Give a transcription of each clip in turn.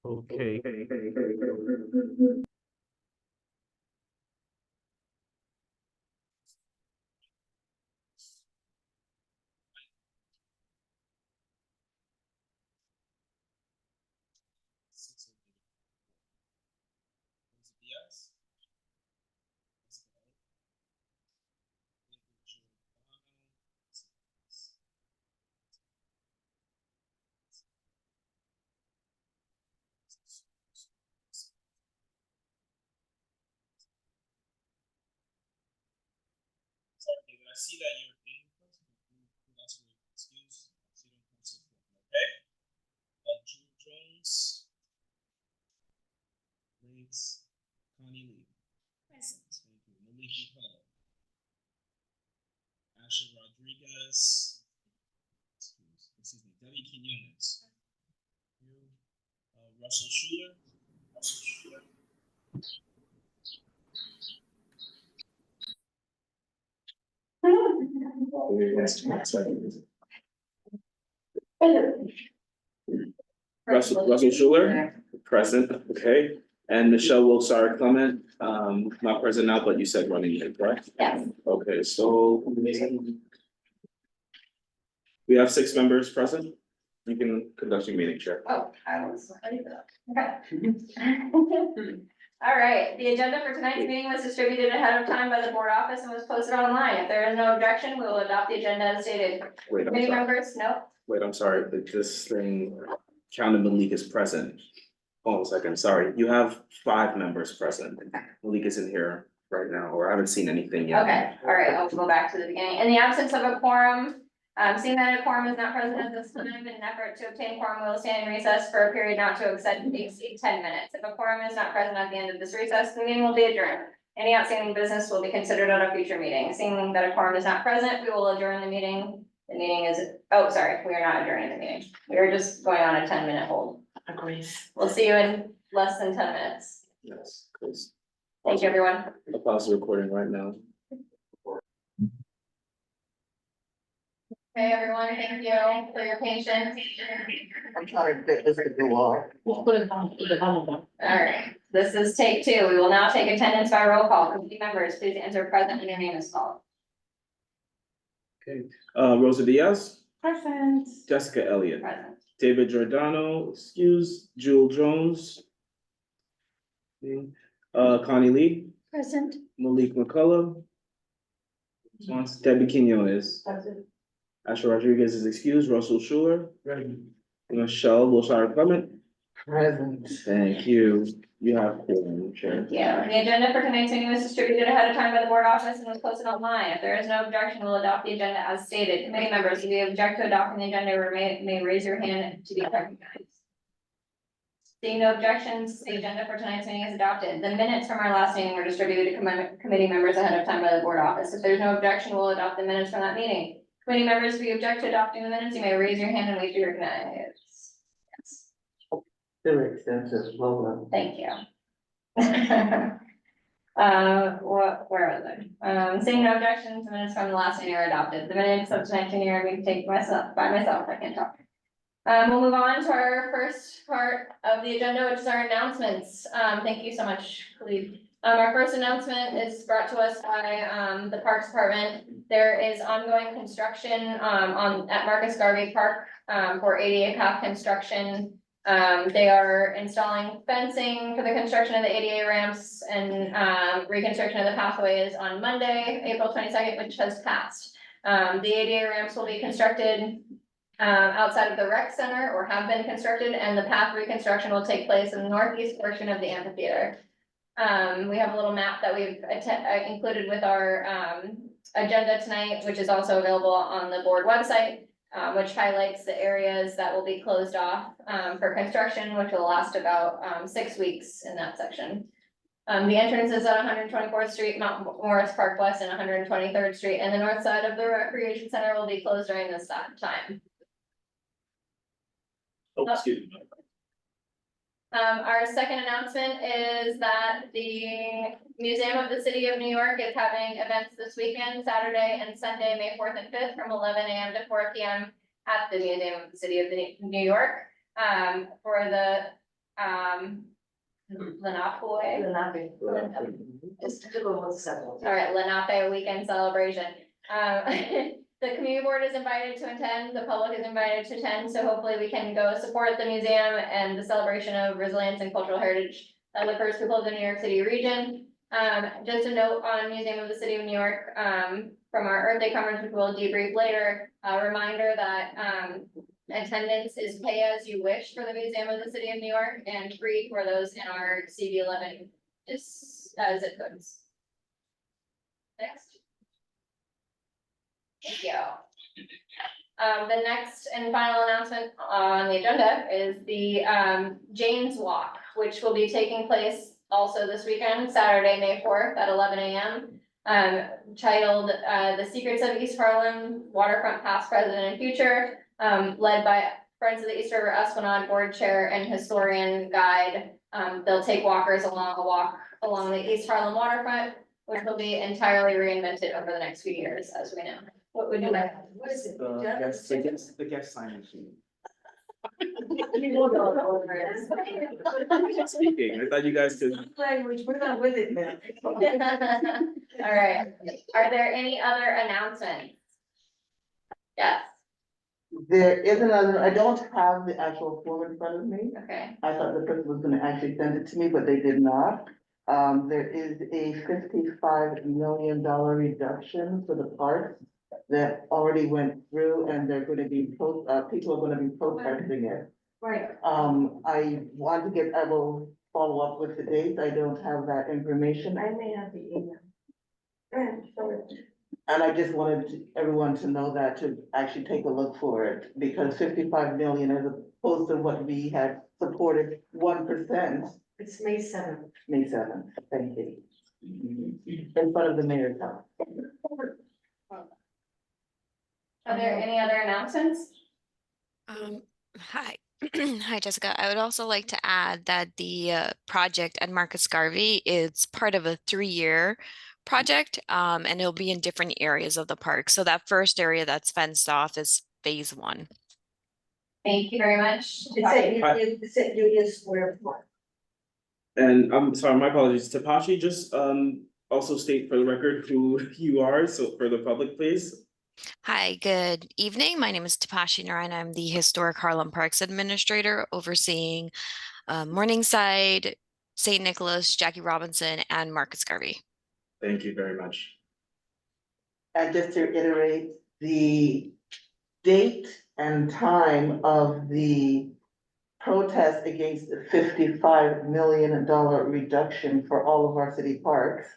Okay. Yes. Sorry, David, I see that you're in person. That's your excuse. So you don't cancel. Okay. Drew Jones. Thanks. Connie Lee. Present. Thank you. Malik McCullough. Asher Rodriguez. Excuse me. Debbie Quinones. Russell Schuler. Russell Schuler. Russell Schuler, present, okay. And Michelle Wilkesar Clement, not present now, but you said running late, correct? Yes. Okay, so we have 6 members present. You can conduct your meeting, Chair. Oh, I was ready for that. Okay. All right, the agenda for tonight's meeting was distributed ahead of time by the board office and was posted online. If there is no objection, we will adopt the agenda as stated. Wait, I'm Committee sorry. members, no? Wait, I'm sorry, but this thing, counted Malik is present. Hold on a second, sorry, you have 5 members present. Malik isn't here right now, or I haven't seen anything yet. Okay, all right, I'll go back to the beginning. In the absence of a quorum, seeing that a quorum is not present at this time, in an effort to obtain quorum, we will stand in recess for a period not to exceed 10 minutes. If a quorum is not present at the end of this recess, the meeting will be adjourned. Any outstanding business will be considered at a future meeting. Seeing that a quorum is not present, we will adjourn the meeting. The meeting is, oh, sorry, we are not adjourning the meeting. We are just going on a 10-minute hold. Agrees. We'll see you in less than 10 minutes. Yes, please. Thank you, everyone. I'll pause the recording right now. Okay, everyone, thank you for your patience. I'm trying to get this to go off. We'll put it on, All right, this is take 2. We will now take attendance by roll call. Committee members, please answer present when your name is called. Okay, Rosa Diaz, Present. Jessica Elliott, Present. David Giordano, excuse, Jewel Jones. Connie Lee, Present. Malik McCullough. Debbie Quinones. Present. Asher Rodriguez is excused, Russell Schuler. Michelle Wilshire Clement. Present. Thank you. You have quorum, Chair. Yeah, the agenda for tonight's meeting was distributed ahead of time by the board office and was posted online. If there is no objection, we'll adopt the agenda as stated. Committee members, if you object to adopting the agenda, may raise your hand to be recognized. Seeing no objections, the agenda for tonight's meeting is adopted. The minutes from our last meeting were distributed to committee members ahead of time by the board office. If there's no objection, we'll adopt the minutes from that meeting. Committee members, if you object to adopting the minutes, you may raise your hand and wait to be recognized. Yes. Very extensive, well done. Thank you. Where was I? Seeing no objections, the minutes from the last meeting are adopted. The minutes of tonight's meeting are being taken by myself, I can't talk. We'll move on to our first part of the agenda, which is our announcements. Thank you so much, Khalid. Our first announcement is brought to us by, the Parks Department. There is ongoing construction, at Marcus Garvey Park, for ADA path construction. They are installing fencing for the construction of the ADA ramps and, reconstruction of the pathways on Monday, April 22nd, which has passed. The ADA ramps will be constructed outside of the rec center or have been constructed, and the path reconstruction will take place in the northeast portion of the amphitheater. We have a little map that we've included with our agenda tonight, which is also available on the board website, which highlights the areas that will be closed off for construction, which will last about 6 weeks in that section. The entrance is at 124th Street, Mount Morris Park West, and 123rd Street, and the north side of the recreation center will be closed during this time. Oh, excuse me. Our second announcement is that the Museum of the City of New York is having events this weekend, Saturday and Sunday, May 4th and 5th, from 11 a.m. to 4 p.m. at the Museum of the City of New York. For the Lenape. Just to go with seven. All right, Lenape weekend celebration. The community board is invited to attend, the public is invited to attend, so hopefully we can go support the museum and the celebration of resilience and cultural heritage that occurs people of the New York City region. Just a note on Museum of the City of New York, from our Earth Day conference, which we'll debrief later, a reminder that, attendance is pay as you wish for the Museum of the City of New York and free for those in our CB11 zip codes. Next. Thank you. The next and final announcement on the agenda is the Jane's Walk, which will be taking place also this weekend, Saturday, May 4th at 11 a.m. Titled The Secrets of East Harlem, Waterfront Past, Present, and Future, led by Friends of the East River Esplanade Board Chair and historian guide. They'll take walkers along a walk along the East Harlem waterfront, which will be entirely reinvented over the next few years, as we know. What would you like? What is it? The guest sign machine. Speaking, I thought you guys could. Language, we're not with it now. All right, are there any other announcements? Yes, There is another, I don't have the actual form in front of me. okay, I thought the person was gonna actually send it to me, but they did not. There is a $55 million reduction for the parks that already went through, and they're gonna be, people are gonna be protesting it. Right. I will follow up with the dates. I don't have that information. I may have the email. And I just wanted everyone to know that, to actually take a look for it, because 55 million as opposed to what we had supported 1%, It's May 7th. May 7th, thank you. In front of the mayor's house. are there any other announcements? Hi. Hi, Jessica. I would also like to add that the project at Marcus Garvey is part of a 3-year project, and it'll be in different areas of the park. So that first area that's fenced off is phase 1. Thank you very much. It's at Union Square Park. And I'm sorry, my apologies, Tapashi, just also state for the record who you are, so for the public, please. Hi, good evening. My name is Tapashi Narayan. I'm the Historic Harlem Parks Administrator overseeing Morningside, St. Nicholas, Jackie Robinson, and Marcus Garvey. Thank you very much. And just to reiterate, the date and time of the protest against the $55 million reduction for all of our city parks,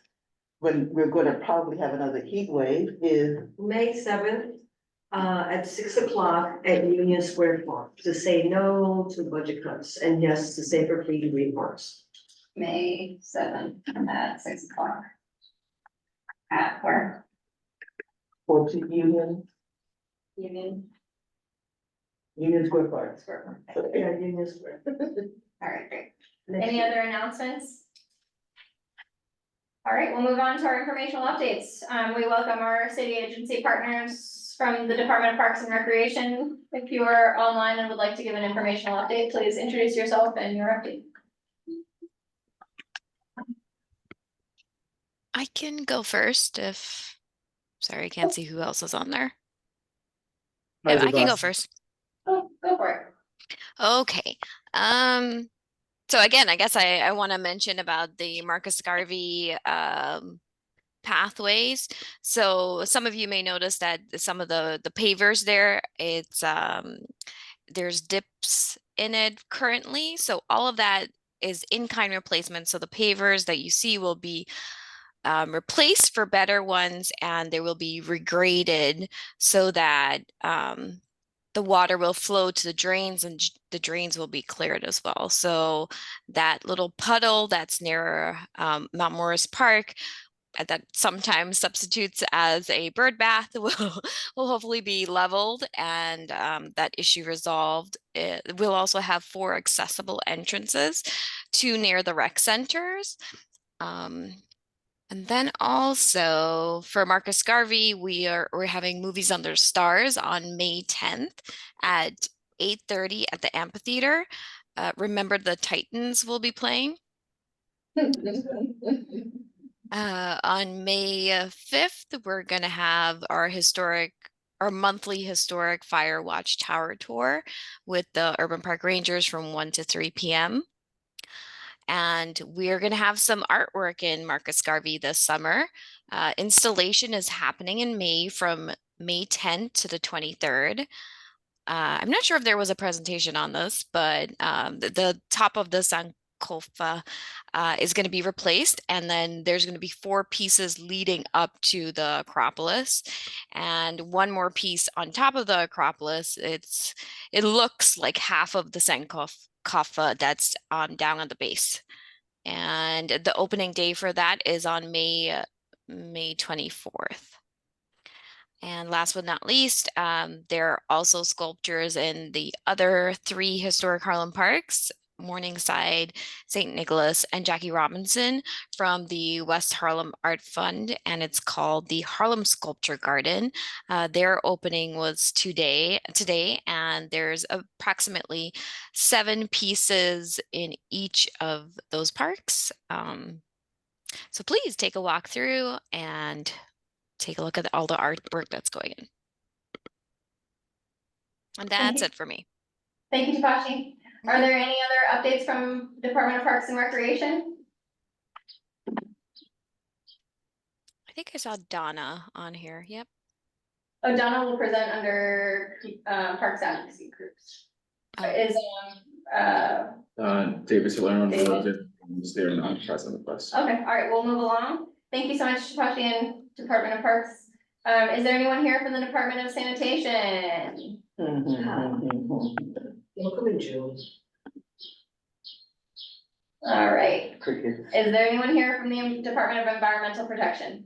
when we're gonna probably have another heat wave, is May 7th, at 6 o'clock at Union Square Park, to say no to budget cuts and yes to safer clean green parks. May 7th at 6 o'clock. At where? for to Union Square Park. Square. Yeah, Union Square. All right, great. Any other announcements? All right, we'll move on to our informational updates. We welcome our city agency partners from the Department of Parks and Recreation. If you are online and would like to give an informational update, please introduce yourself and your update. I can go first if, sorry, I can't see who else is on there. Yeah, I can go first. Oh, go for it. Okay. So again, I guess I want to mention about the Marcus Garvey pathways. So some of you may notice that some of the pavers there, it's there's dips in it currently. So all of that is in-kind replacement. So the pavers that you see will be replaced for better ones, and they will be regraded so that the water will flow to the drains, and the drains will be cleared as well. So that little puddle that's near Mount Morris Park, that sometimes substitutes as a bird bath, will hopefully be leveled and that issue resolved. We'll also have 4 accessible entrances, 2 near the rec centers. And then also for Marcus Garvey, we're having Movies Under Stars on May 10th at 8:30 at the amphitheater. Remember the Titans will be playing. On May 5th, we're gonna have our monthly historic fire watch tower tour with the Urban Park Rangers from 1 to 3 p.m. And we're gonna have some artwork in Marcus Garvey this summer. Installation is happening in May from May 10th to the 23rd. I'm not sure if there was a presentation on this, but the top of the Sankofa is going to be replaced, and then there's going to be 4 pieces leading up to the Acropolis, and one more piece on top of the Acropolis. It looks like half of the Sankofa that's down at the base, and the opening day for that is on May 24th. And last but not least, there are also sculptures in the other 3 historic Harlem parks, Morningside, St. Nicholas, and Jackie Robinson from the West Harlem Art Fund, and it's called the Harlem Sculpture Garden. Their opening was today, and there's approximately 7 pieces in each of those parks. So please take a walk through and take a look at all the artwork that's going in. And that's it for me. Thank you, Tapashi. Are there any other updates from Department of Parks and Recreation? I think I saw Donna on here. Yep. Oh, Donna will present under Parks Advocacy Groups. Oh. Is David Salerno David. is there not present with us. okay, all right, we'll move along. Thank you so much, Tapashi and Department of Parks. Is there anyone here from the Department of Sanitation? It'll come in June. All right. Cricket. Is there anyone here from the Department of Environmental Protection?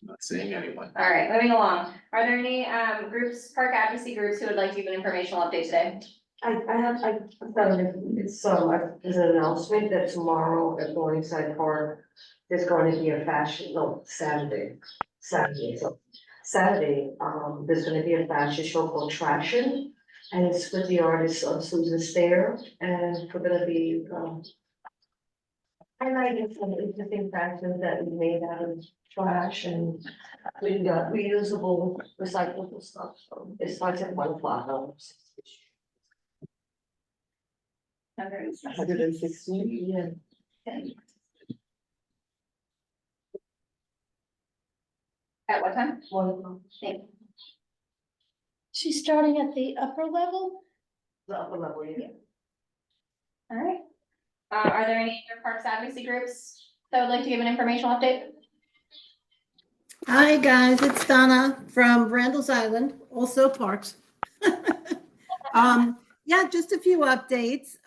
Not seeing anyone. All right, moving along. Are there any park advocacy groups who would like to give an informational update today? There's an announcement that tomorrow at Morningside Park, there's going to be a Saturday, there's gonna be a fashion show called Traction, and it's with the artist Susan Stair, and we're gonna be, highlighting some interesting fashions that we made out of trash, and we got reusable, recyclable stuff, so it starts at 1 o'clock. 116. Yeah. At what time? 1 o'clock. Thank you. She's starting at the upper level? The upper level, yeah. All right. Are there any other parks advocacy groups that would like to give an informational update? Hi, guys, it's Donna from Randall's Island, also parks. Yeah, just a few updates.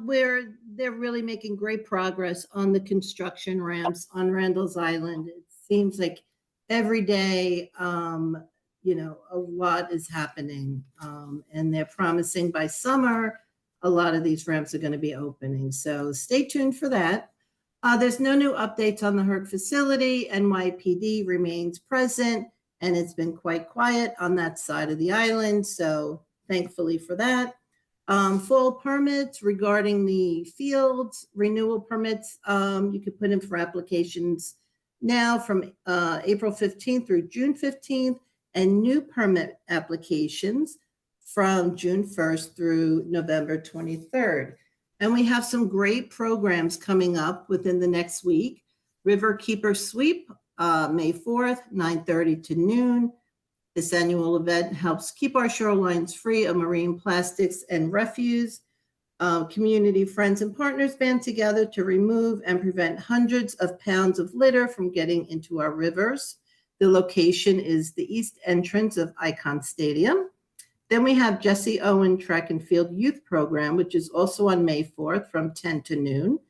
Where they're really making great progress on the construction ramps on Randall's Island. It seems like every day, a lot is happening, and they're promising by summer, a lot of these ramps are going to be opening. So stay tuned for that. There's no new updates on the HERC facility. NYPD remains present, and it's been quite quiet on that side of the island. So thankfully for that. Full permits regarding the fields, renewal permits, you can put in for applications now from April 15th through June 15th, and new permit applications from June 1st through November 23rd. And we have some great programs coming up within the next week. River Keeper Sweep, May 4th, 9:30 to noon. This annual event helps keep our shorelines free of marine plastics and refuse. Community friends and partners band together to remove and prevent hundreds of pounds of litter from getting into our rivers. The location is the east entrance of Icon Stadium. Then we have Jesse Owen Track and Field Youth Program, which is also on May 4th from 10 to noon.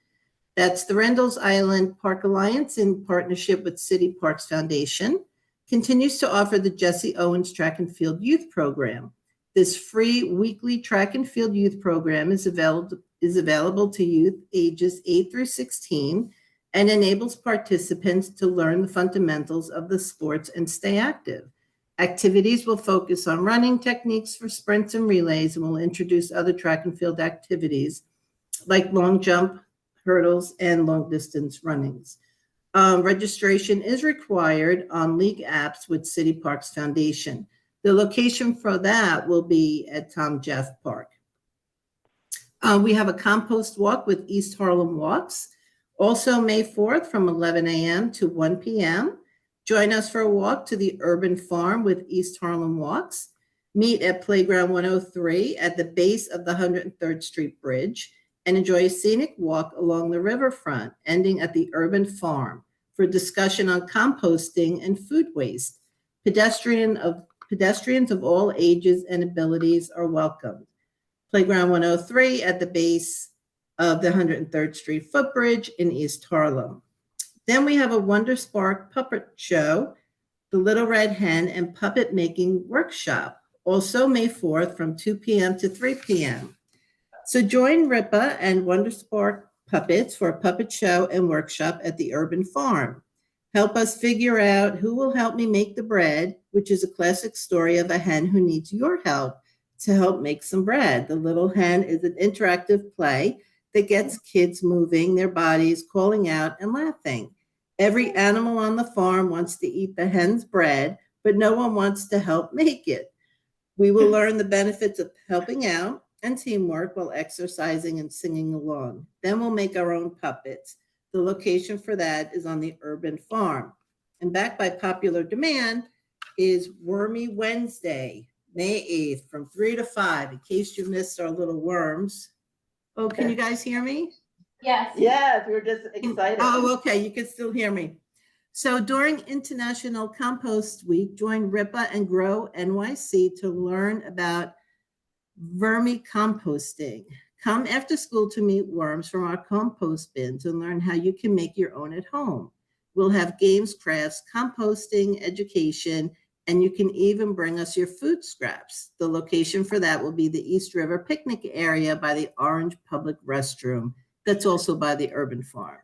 That's the Randall's Island Park Alliance in partnership with City Parks Foundation, continues to offer the Jesse Owens Track and Field Youth Program. This free weekly track and field youth program is available to youth ages 8 through 16 and enables participants to learn the fundamentals of the sports and stay active. Activities will focus on running techniques for sprints and relays and will introduce other track and field activities like long jump, hurdles, and long distance runnings. Registration is required on league apps with City Parks Foundation. The location for that will be at Tom Jeff Park. We have a compost walk with East Harlem Walks, also May 4th from 11 a.m. to 1 p.m. Join us for a walk to the Urban Farm with East Harlem Walks. Meet at Playground 103 at the base of the 103rd Street Bridge and enjoy a scenic walk along the riverfront, ending at the Urban Farm for discussion on composting and food waste. Pedestrians of all ages and abilities are welcomed. Playground 103 at the base of the 103rd Street Footbridge in East Harlem. Then we have a Wonder Spark puppet show, The Little Red Hen and Puppet Making Workshop, also May 4th from 2 p.m. to 3 p.m. So join Ripa and Wonder Spark Puppets for a puppet show and workshop at the Urban Farm. Help us figure out who will help me make the bread, which is a classic story of a hen who needs your help to help make some bread. The Little Hen is an interactive play that gets kids moving their bodies, calling out and laughing. Every animal on the farm wants to eat the hen's bread, but no one wants to help make it. We will learn the benefits of helping out and teamwork while exercising and singing along. Then we'll make our own puppets. The location for that is on the Urban Farm. And backed by popular demand is Wormy Wednesday, May 8th from 3 to 5, in case you missed our little worms. Oh, can you guys hear me? Yes. Yes, we were just excited. Oh, okay, you can still hear me. So during International Compost Week, join RIPA and Grow NYC to learn about vermicomposting. Come after school to meet worms from our compost bins and learn how you can make your own at home. We'll have games, crafts, composting, education, and you can even bring us your food scraps. The location for that will be the East River picnic area by the Orange Public Restroom. That's also by the Urban Farm.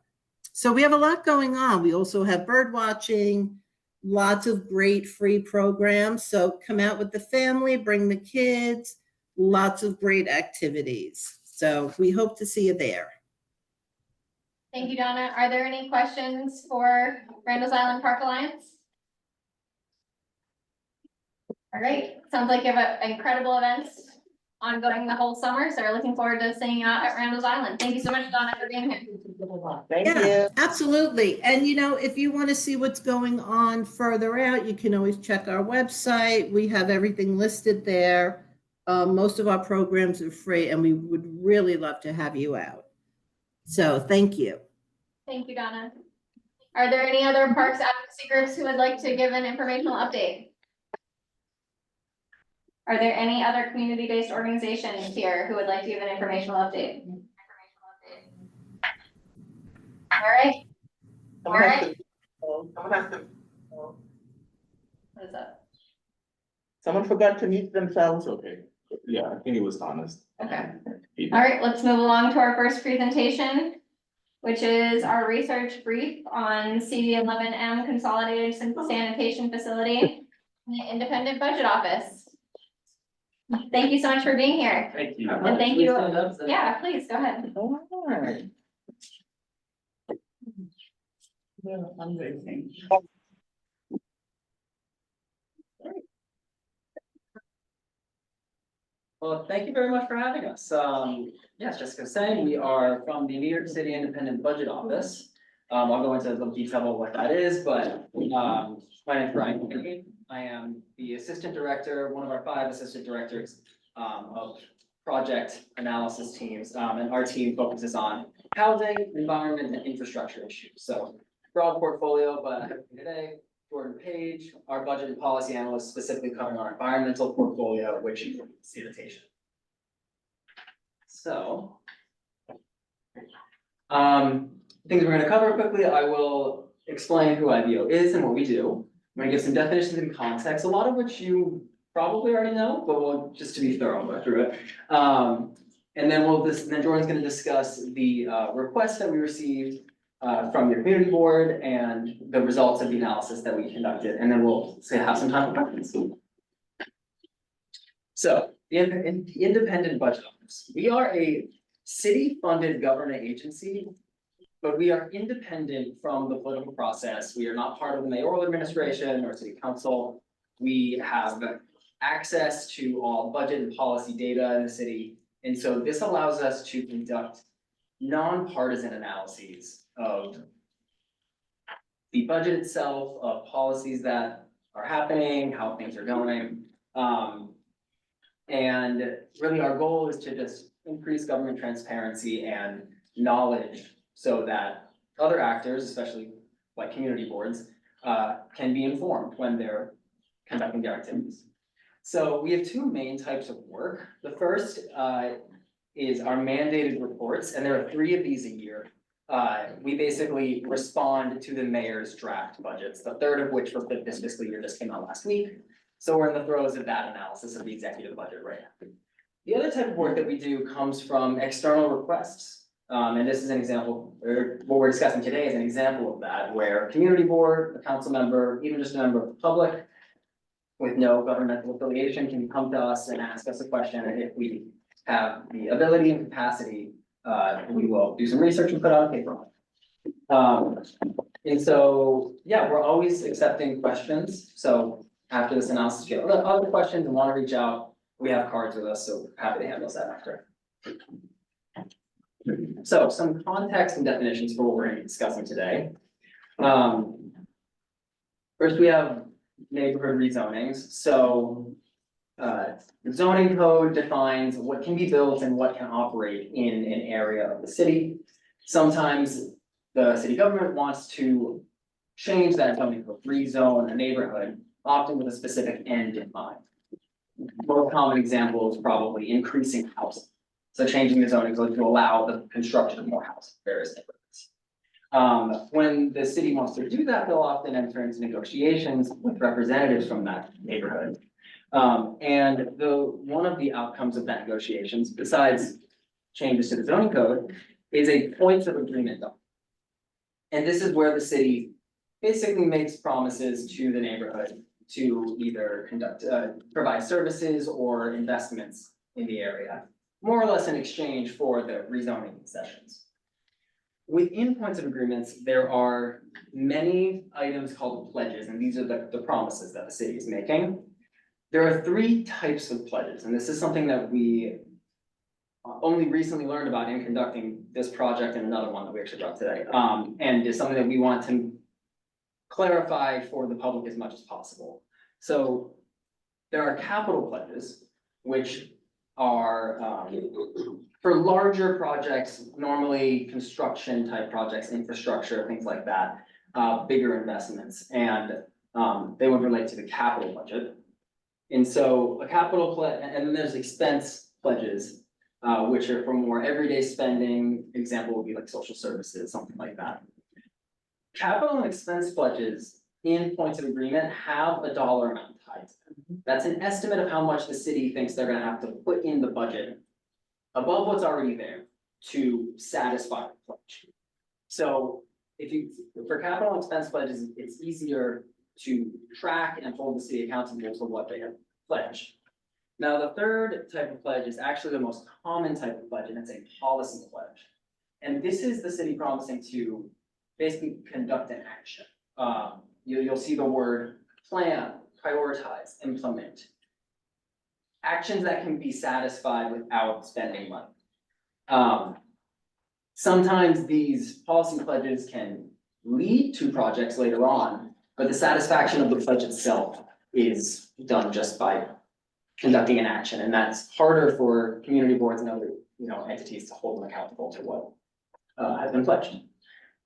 So we have a lot going on. We also have bird watching, lots of great free programs. So come out with the family, bring the kids, lots of great activities. So we hope to see you there. Thank you, Donna. Are there any questions for Randall's Island Park Alliance? All right, sounds like you have incredible events ongoing the whole summer, so we're looking forward to seeing you out at Randall's Island. Thank you so much, Donna, for being here. Thank Yeah, you. absolutely. And if you want to see what's going on further out, you can always check our website. We have everything listed there. Most of our programs are free, and we would really love to have you out. So thank you. Thank you, Donna. Are there any other parks advocacy groups who would like to give an informational update? Are there any other community-based organizations here who would like to give an informational update? All right. Someone has Alright. to- Someone has to. What is that? Someone forgot to mute themselves. Okay, yeah, I think it was honest. Okay. All right, let's move along to our first presentation, which is our research brief on CB11M Consolidated Sanitation Facility, in the Independent Budget Office. Thank you so much for being here. Thank you. And thank you. Yeah, please, go ahead. Alright. Yeah, I'm waiting. Well, thank you very much for having us. Yes, Jessica was saying, we are from the New York City Independent Budget Office. I'll go into a little detail about what that is, but my name is Brian Kincaid. I am the assistant director, one of our 5 assistant directors of project analysis teams. And our team focuses on housing, environment, and infrastructure issues. So broad portfolio, but today, Jordan Page, our budget and policy analyst, specifically covering our environmental portfolio, which includes sanitation. So, things we're going to cover quickly. I will explain who IBO is and what we do. I'm going to give some definitions and context, a lot of which you probably already know, but we'll just to be thorough, go through it. And then then Jordan's going to discuss the request that we received from your community board and the results of the analysis that we conducted, and then we'll have some time for questions. So, the Independent Budget Office, we are a city-funded government agency, but we are independent from the political process. We are not part of the mayoral administration or city council. We have access to all budget and policy data in the city. And so this allows us to conduct nonpartisan analyses of the budget itself, of policies that are happening, how things are going. And really our goal is to just increase government transparency and knowledge so that other actors, especially like community boards, can be informed when they're conducting their activities. So we have two main types of work. The first is our mandated reports, and there are 3 of these a year. We basically respond to the mayor's draft budgets, the third of which for this fiscal year just came out last week. So we're in the throes of that analysis of the executive budget right now. The other type of work that we do comes from external requests. And this is an example, or what we're discussing today is an example of that, where a community board, a council member, even just a member of the public with no governmental affiliation can come to us and ask us a question, and if we have the ability and capacity, we will do some research and put out a paper on it. And so, yeah, we're always accepting questions, so after this analysis, if you have other questions and want to reach out, we have cards with us, so happy to handle that after. So some context and definitions for what we're going to be discussing today. First, we have neighborhood rezonings. So the zoning code defines what can be built and what can operate in an area of the city. Sometimes the city government wants to change that zoning code, rezone a neighborhood, often with a specific end in mind. Most common example is probably increasing housing. So changing the zoning code to allow the construction of more housing, various neighborhoods. When the city wants to do that, they'll often enter into negotiations with representatives from that neighborhood. And one of the outcomes of that negotiations, besides changes to the zoning code, is a points of agreement. And this is where the city basically makes promises to the neighborhood to either provide services or investments in the area, more or less in exchange for the rezoning concessions. Within points of agreements, there are many items called pledges, and these are the promises that the city is making. There are 3 types of pledges, and this is something that we only recently learned about in conducting this project and another one that we actually brought today. And is something that we want to clarify for the public as much as possible. So there are capital pledges, which are for larger projects, normally construction type projects, infrastructure, things like that, bigger investments, and they would relate to the capital budget. And so a capital pledge, and then there's expense pledges, which are for more everyday spending. Example would be like social services, something like that. Capital and expense pledges in points of agreement have a dollar amount tied to them. That's an estimate of how much the city thinks they're gonna have to put in the budget above what's already there to satisfy the pledge. So for capital and expense pledges, it's easier to track and hold the city accountable for what they have pledged. Now, the third type of pledge is actually the most common type of pledge, and it's a policy pledge. And this is the city promising to basically conduct an action. You'll see the word plan, prioritize, implement. Actions that can be satisfied without spending money. Sometimes these policy pledges can lead to projects later on, but the satisfaction of the pledge itself is done just by conducting an action, and that's harder for community boards and other entities to hold them accountable to what has been pledged.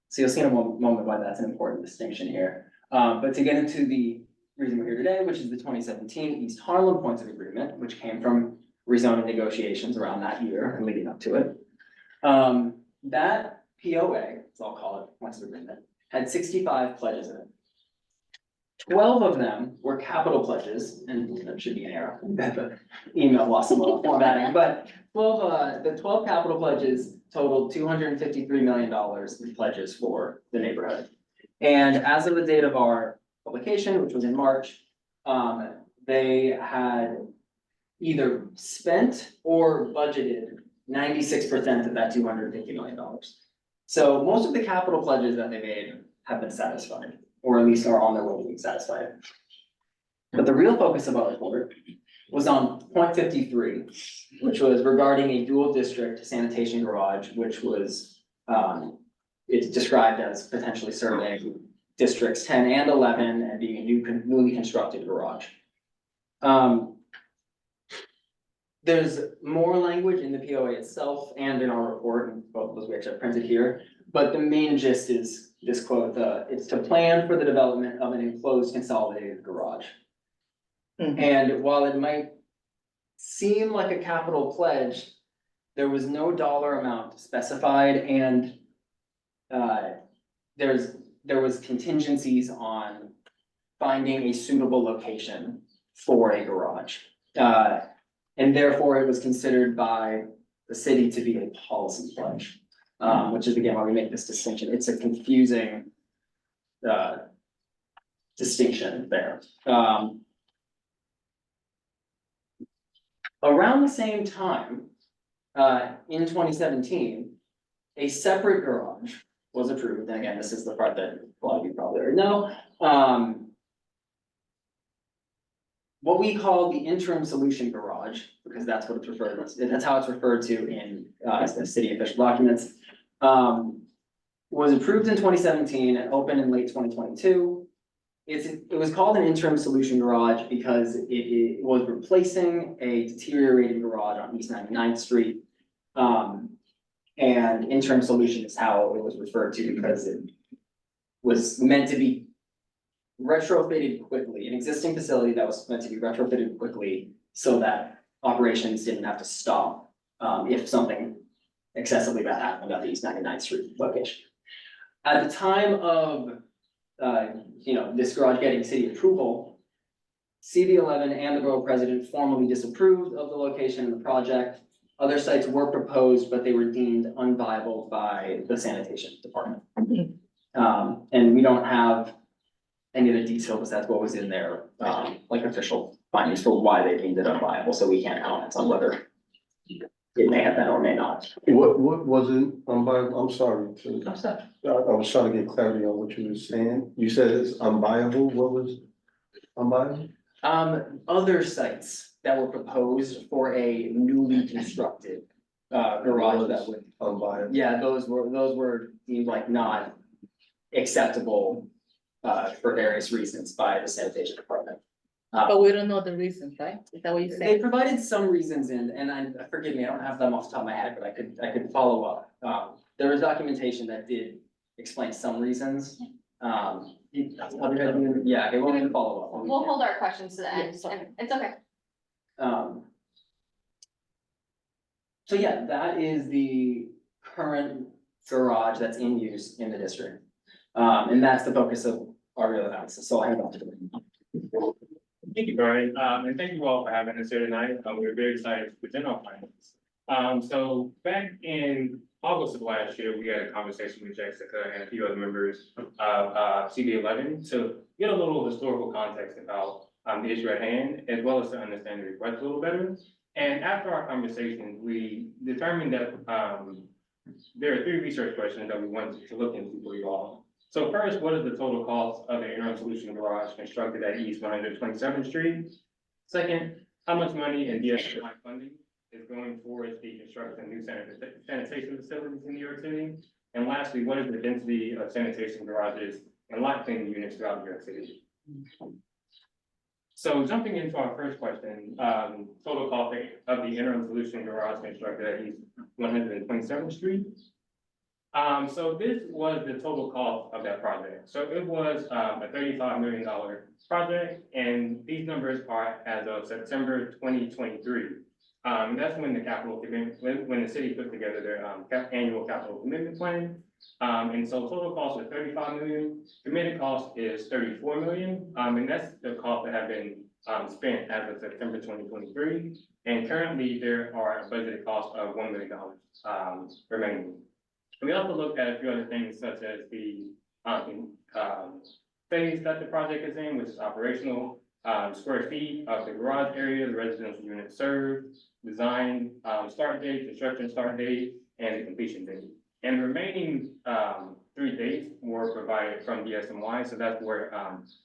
So you'll see in a moment why that's an important distinction here. But to get into the reason we're here today, which is the 2017 East Harlem Points of Agreement, which came from rezoning negotiations around that year and leading up to it. That POA, as I'll call it, Points of Agreement, had 65 pledges in it. 12 of them were capital pledges, and that should be an error. The email lost some formatting, but the 12 capital pledges totaled $253 million in pledges for the neighborhood. And as of the date of our publication, which was in March, they had either spent or budgeted 96% of that $250 million. So most of the capital pledges that they made have been satisfied, or at least are on their way to being satisfied. But the real focus of our report was on point 53, which was regarding a dual district sanitation garage, which was, it's described as potentially serving districts 10 and 11 and being a newly constructed garage. There's more language in the POA itself and in our report, and both of those we actually have printed here. But the main gist is this quote, it's to plan for the development of an enclosed consolidated garage. And while it might seem like a capital pledge, there was no dollar amount specified, and there was contingencies on finding a suitable location for a garage. And therefore it was considered by the city to be a policy pledge, which is again why we make this distinction. It's a confusing distinction there. Around the same time, in 2017, a separate garage was approved, and again, this is the part that a lot of you probably already know. What we call the interim solution garage, because that's what it's referred to, that's how it's referred to in the city official documents, was approved in 2017 and opened in late 2022. It was called an interim solution garage because it was replacing a deteriorating garage on East 99th Street. And interim solution is how it was referred to because it was meant to be retrofitted quickly, an existing facility that was meant to be retrofitted quickly so that operations didn't have to stop if something excessively bad happened at the East 99th Street location. At the time of this garage getting city approval, CB11 and the borough president formally disapproved of the location of the project. Other sites were proposed, but they were deemed unviable by the sanitation department. And we don't have any of the details, that's what was in there, like official findings for why they deemed it unviable, so we can't comment on whether it may have been or may not. What wasn't unviable? I'm sorry. I was trying to get clarity on what you were saying. You said it's unviable. What was unviable? Other sites that were proposed for a newly constructed garage that would, Unviable. yeah, those were deemed like not acceptable for various reasons by the sanitation department. But we don't know the reasons, right? Is that what you're They saying? provided some reasons and forgive me, I don't have them off the top of my head, but I could follow up. There was documentation that did explain some reasons. Yeah, okay, we'll need to follow up. We'll hold our questions to the end, and it's okay. So yeah, that is the current garage that's in use in the district. And that's the focus of our real analysis, so I hand off to them. Thank you, Brian, and thank you all for having us here tonight. We're very excited to present our findings. So back in August of last year, we had a conversation with Jessica and a few other members of CB11 to get a little historical context about the issue at hand, as well as to understand the request a little better. And after our conversation, we determined that there are 3 research questions that we wanted to look into for you all. So first, what is the total cost of the interim solution garage constructed at East 127th Street? Second, how much money in DSI funding is going towards the construction of new sanitation facilities in New York City? And lastly, what is the density of sanitation garages and lot cleaning units throughout New York City? So jumping into our first question, total cost of the interim solution garage constructed at East 127th Street. So this was the total cost of that project. So it was a $35 million project, and these numbers are as of September 2023. That's when the capital commitment, when the city put together their annual capital commitment plan. And so total cost is 35 million, committed cost is 34 million, and that's the cost that have been spent as of September 2023. And currently there are budgeted costs of $1 million remaining. We also looked at a few other things such as the phase that the project is in, which is operational, square feet of the garage area, the residential unit served, design, start date, construction start date, and the completion date. And the remaining, 3 dates were provided from DSMY, so that's where,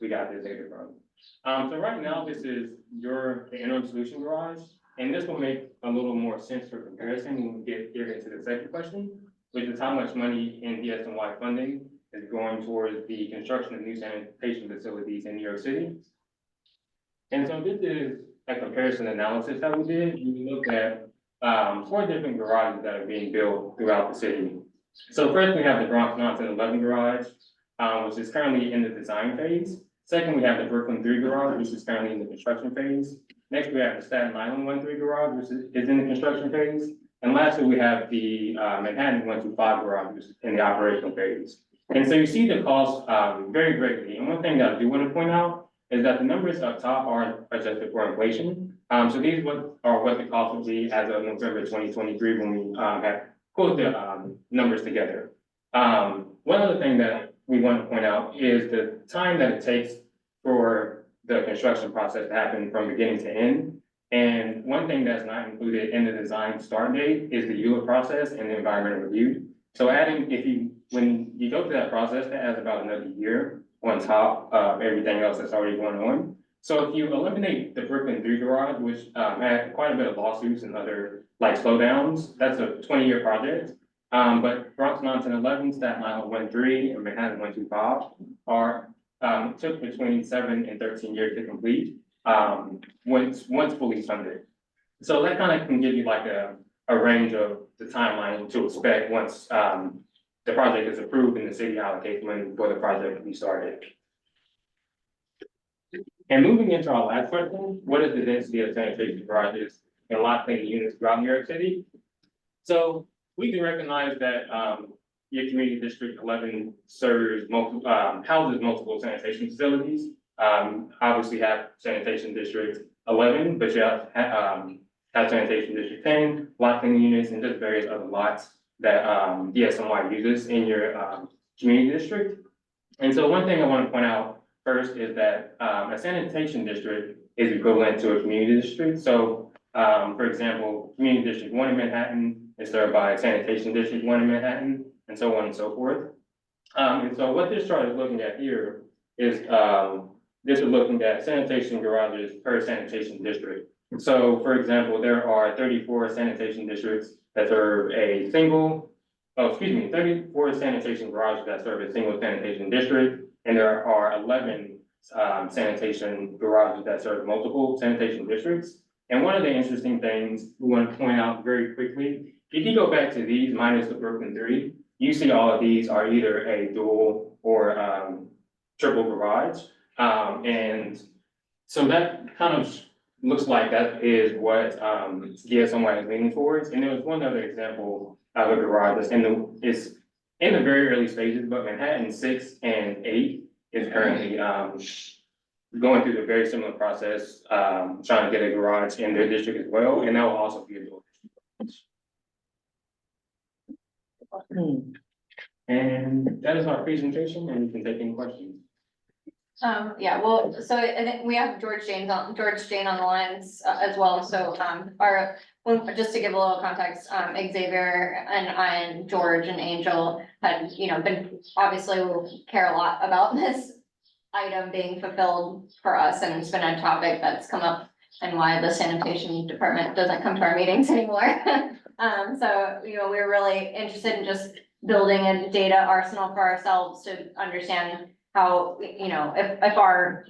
we got this data from. So right now, this is the interim solution garage, and this will make a little more sense for comparison when we get into the second question, which is how much money in DSMY funding is going towards the construction of new sanitation facilities in New York City. And so this is a comparison analysis that we did. We looked at 4 different garages that are being built throughout the city. So first we have the Bronx 911 garage, which is currently in the design phase. Second, we have the Brooklyn 3 garage, which is currently in the construction phase. Next, we have the Staten Island 1-3 garage, which is in the construction phase. And lastly, we have the Manhattan 1-5 garage, which is in the operational phase. And so you see the cost very greatly. And one thing that I do want to point out is that the numbers up top are adjusted for inflation. So these are what the cost will be as of November 2023 when we have pulled the numbers together. One other thing that we want to point out is the time that it takes for the construction process to happen from beginning to end. And one thing that's not included in the design start date is the ULA process and the environmental review. So when you go through that process, that adds about another year on top of everything else that's already going on. So if you eliminate the Brooklyn 3 garage, which had quite a bit of lawsuits and other like slowdowns, that's a 20-year project. But Bronx 911, Staten Island 1-3, and Manhattan 1-5 took between 7 and 13 years to complete, once fully funded. So that kind of can give you like a range of the timeline to expect once the project is approved and the city allocates money for the project to be started. And moving into our last question, what is the density of sanitation garages and lot cleaning units throughout New York City? So we can recognize that your community district 11 serves multiple, houses multiple sanitation facilities. Obviously have sanitation district 11, but you have sanitation district 10, lot cleaning units, and just various other lots that DSMY uses in your community district. And so one thing I want to point out first is that a sanitation district is equivalent to a community district. So for example, community district 1 in Manhattan is served by sanitation district 1 in Manhattan, and so on and so forth. And so what this chart is looking at here is this is looking at sanitation garages per sanitation district. So for example, there are 34 sanitation districts that serve 34 sanitation garages that serve a single sanitation district. And there are 11 sanitation garages that serve multiple sanitation districts. And one of the interesting things we want to point out very quickly, if you go back to these minus the Brooklyn 3, you see all of these are either a dual or triple garage. And so that kind of looks like that is what DSMY is leaning towards. And there was one other example of a garage that's is in the very early stages, but Manhattan 6 and 8 is currently going through the very similar process, trying to get a garage in their district as well, and that will also be a dual district. And that is our presentation, and you can take any questions. Yeah, well, so I think we have George Jane on the lines as well, so just to give a little context, Xavier and George and Angel had, been obviously care a lot about this item being fulfilled for us, and it's been a topic that's come up and why the sanitation department doesn't come to our meetings anymore. So, we're really interested in just building a data arsenal for ourselves to understand how, if our,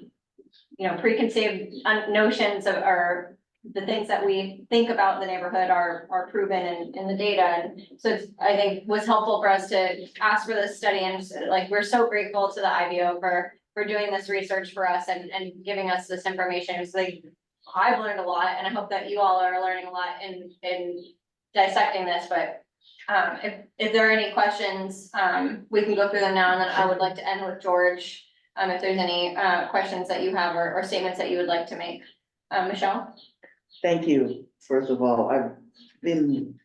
preconceived notions of, or the things that we think about the neighborhood are proven in the data. And so it's, I think, was helpful for us to ask for this study, and we're so grateful to the IBO for doing this research for us and giving us this information. It's I've learned a lot, and I hope that you all are learning a lot in dissecting this, but If there are any questions, we can go through them now, and then I would like to end with George. If there's any, questions that you have or statements that you would like to make. Michelle? Thank you, first of all. I've been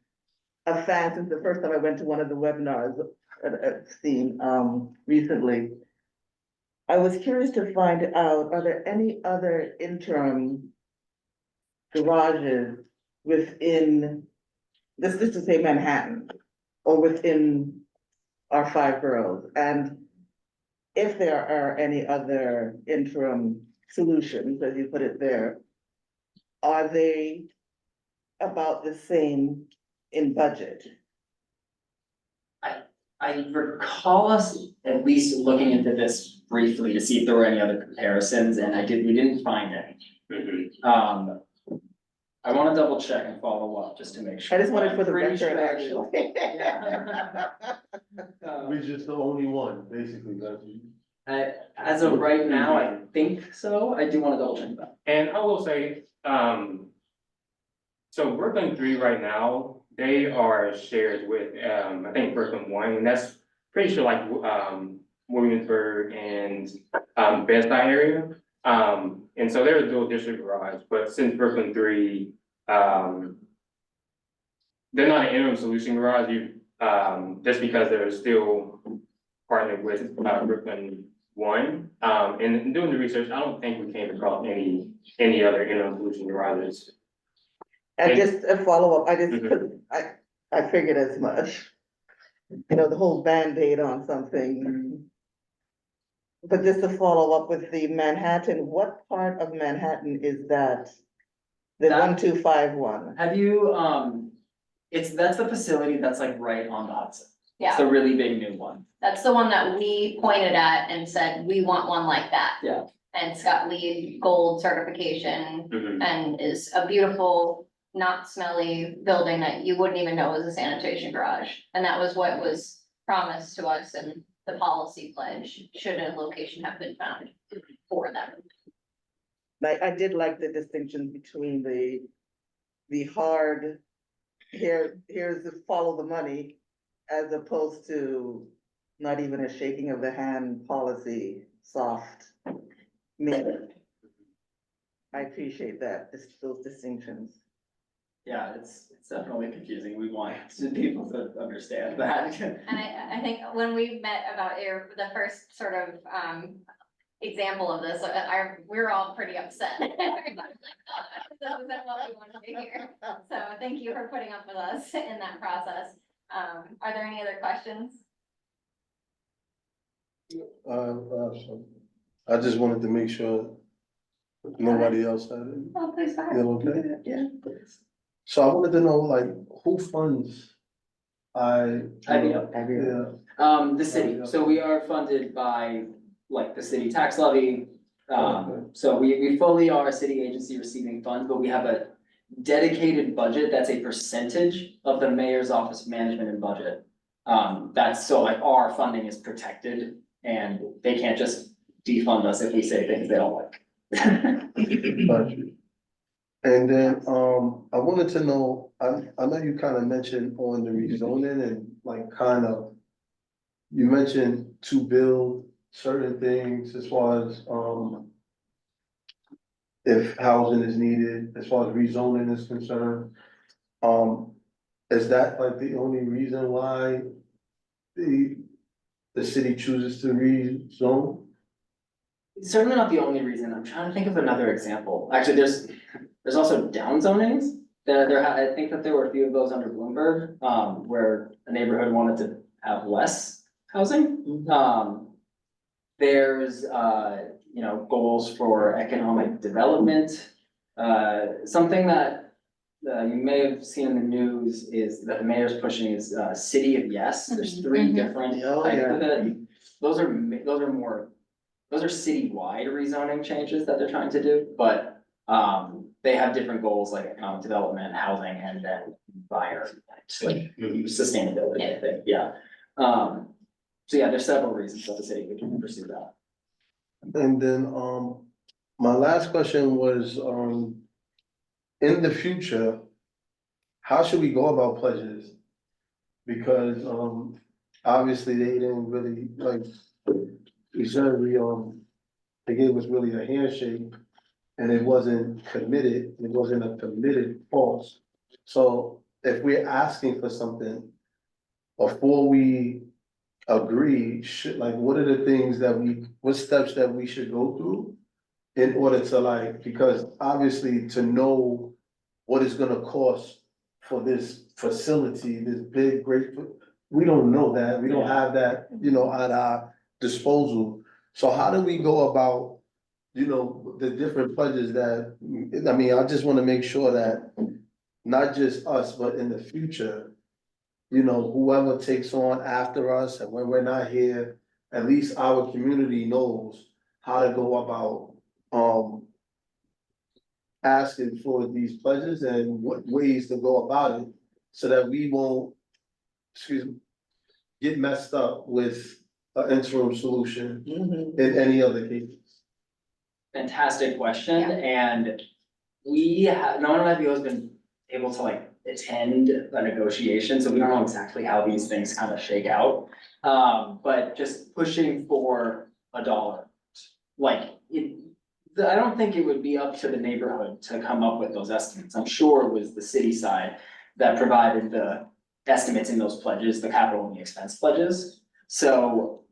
a fan since the first time I went to one of the webinars I've seen recently. I was curious to find out, are there any other interim garages within, this is to say Manhattan, or within our 5 boroughs? And if there are any other interim solutions, as you put it there, are they about the same in budget? I recall us at least looking into this briefly to see if there were any other comparisons, and we didn't find any. I wanna double check and follow up just to make sure. I just wanted for the Pretty record, sure I actually. did. We just the only one, basically, that's. As of right now, I think so, I do wanna double check that. And I will say, so Brooklyn 3 right now, they are shared with, I think Brooklyn 1, and that's pretty sure like, Williamsburg and, Bed-Stuy area. And so they're a dual district garage, but since Brooklyn 3, they're not an interim solution garage, just because they're still partnered with, Brooklyn 1. And in doing the research, I don't think we came across any other interim solution garages. And just a follow-up, Mhm. I figured as much. You know, the whole Band-Aid on something. But just to follow up with the Manhattan, what part of Manhattan is that? The That- 1251? Have you, that's the facility that's like right on the Hudson. It's Yeah, the really big new one. that's the one that we pointed at and said, we want one like that. Yeah. And it's got LEED Gold certification Mhm. and is a beautiful, not smelly building that you wouldn't even know was a sanitation garage. And that was what was promised to us in the policy pledge, should a location have been found for them. I did like the distinction between the hard, here's the follow the money, as opposed to not even a shaking of the hand policy, soft. I appreciate that, those distinctions. Yeah, it's definitely confusing. We want people to understand that. And I think when we met about the first sort of, example of this, we were all pretty upset. Everybody was like, "Oh, this isn't what we wanted to hear." So thank you for putting up with us in that process. Are there any other questions? So I just wanted to make sure nobody else had it. Oh, please, go You ahead. okay? Yeah. So I wanted to know, like, who funds IBO. Yeah, The city, so we are funded by like the city tax levy. So we fully are a city agency receiving funds, but we have a dedicated budget that's a percentage of the mayor's office of management and budget. That's so like our funding is protected and they can't just defund us if we say things they don't like. got you. And then, I wanted to know, I know you kind of mentioned on the rezoning and like kind of, you mentioned to build certain things as far as, if housing is needed, as far as rezoning is concerned. Is that like the only reason why the city chooses to rezone? It's certainly not the only reason. I'm trying to think of another example. Actually, there's also down zonings. I think that there were a few of those under Bloomberg, where a neighborhood wanted to have less housing. There's, goals for economic development. Something that you may have seen in the news is that the mayor's pushing is, City of Yes. There's 3 different Oh, types yeah. of it. Those are citywide rezoning changes that they're trying to do, but they have different goals like economic development, housing, and then environment, like sustainability, I think, yeah. So yeah, there's several reasons that the city would pursue that. And then, my last question was, in the future, how should we go about pledges? because, obviously they didn't really, like, we certainly, they gave us really a handshake, and it wasn't committed, it wasn't a committed pause. So if we're asking for something before we agree, should, like, what are the things that what steps that we should go through in order to, like, because obviously to know what it's gonna cost for this facility, this big, great, we don't know that, we don't have that, at our disposal. So how do we go about, the different pledges that, I mean, I just wanna make sure that not just us, but in the future, whoever takes on after us and when we're not here, at least our community knows how to go about, asking for these pledges and what ways to go about it, so that we won't, excuse me, get messed up with an interim solution in any other cases. Fantastic question, Yeah. and no one of you has been able to like attend a negotiation, so we don't know exactly how these things kind of shake out. But just pushing for $1, like, I don't think it would be up to the neighborhood to come up with those estimates. I'm sure it was the city side that provided the estimates in those pledges, the capital and the expense pledges. So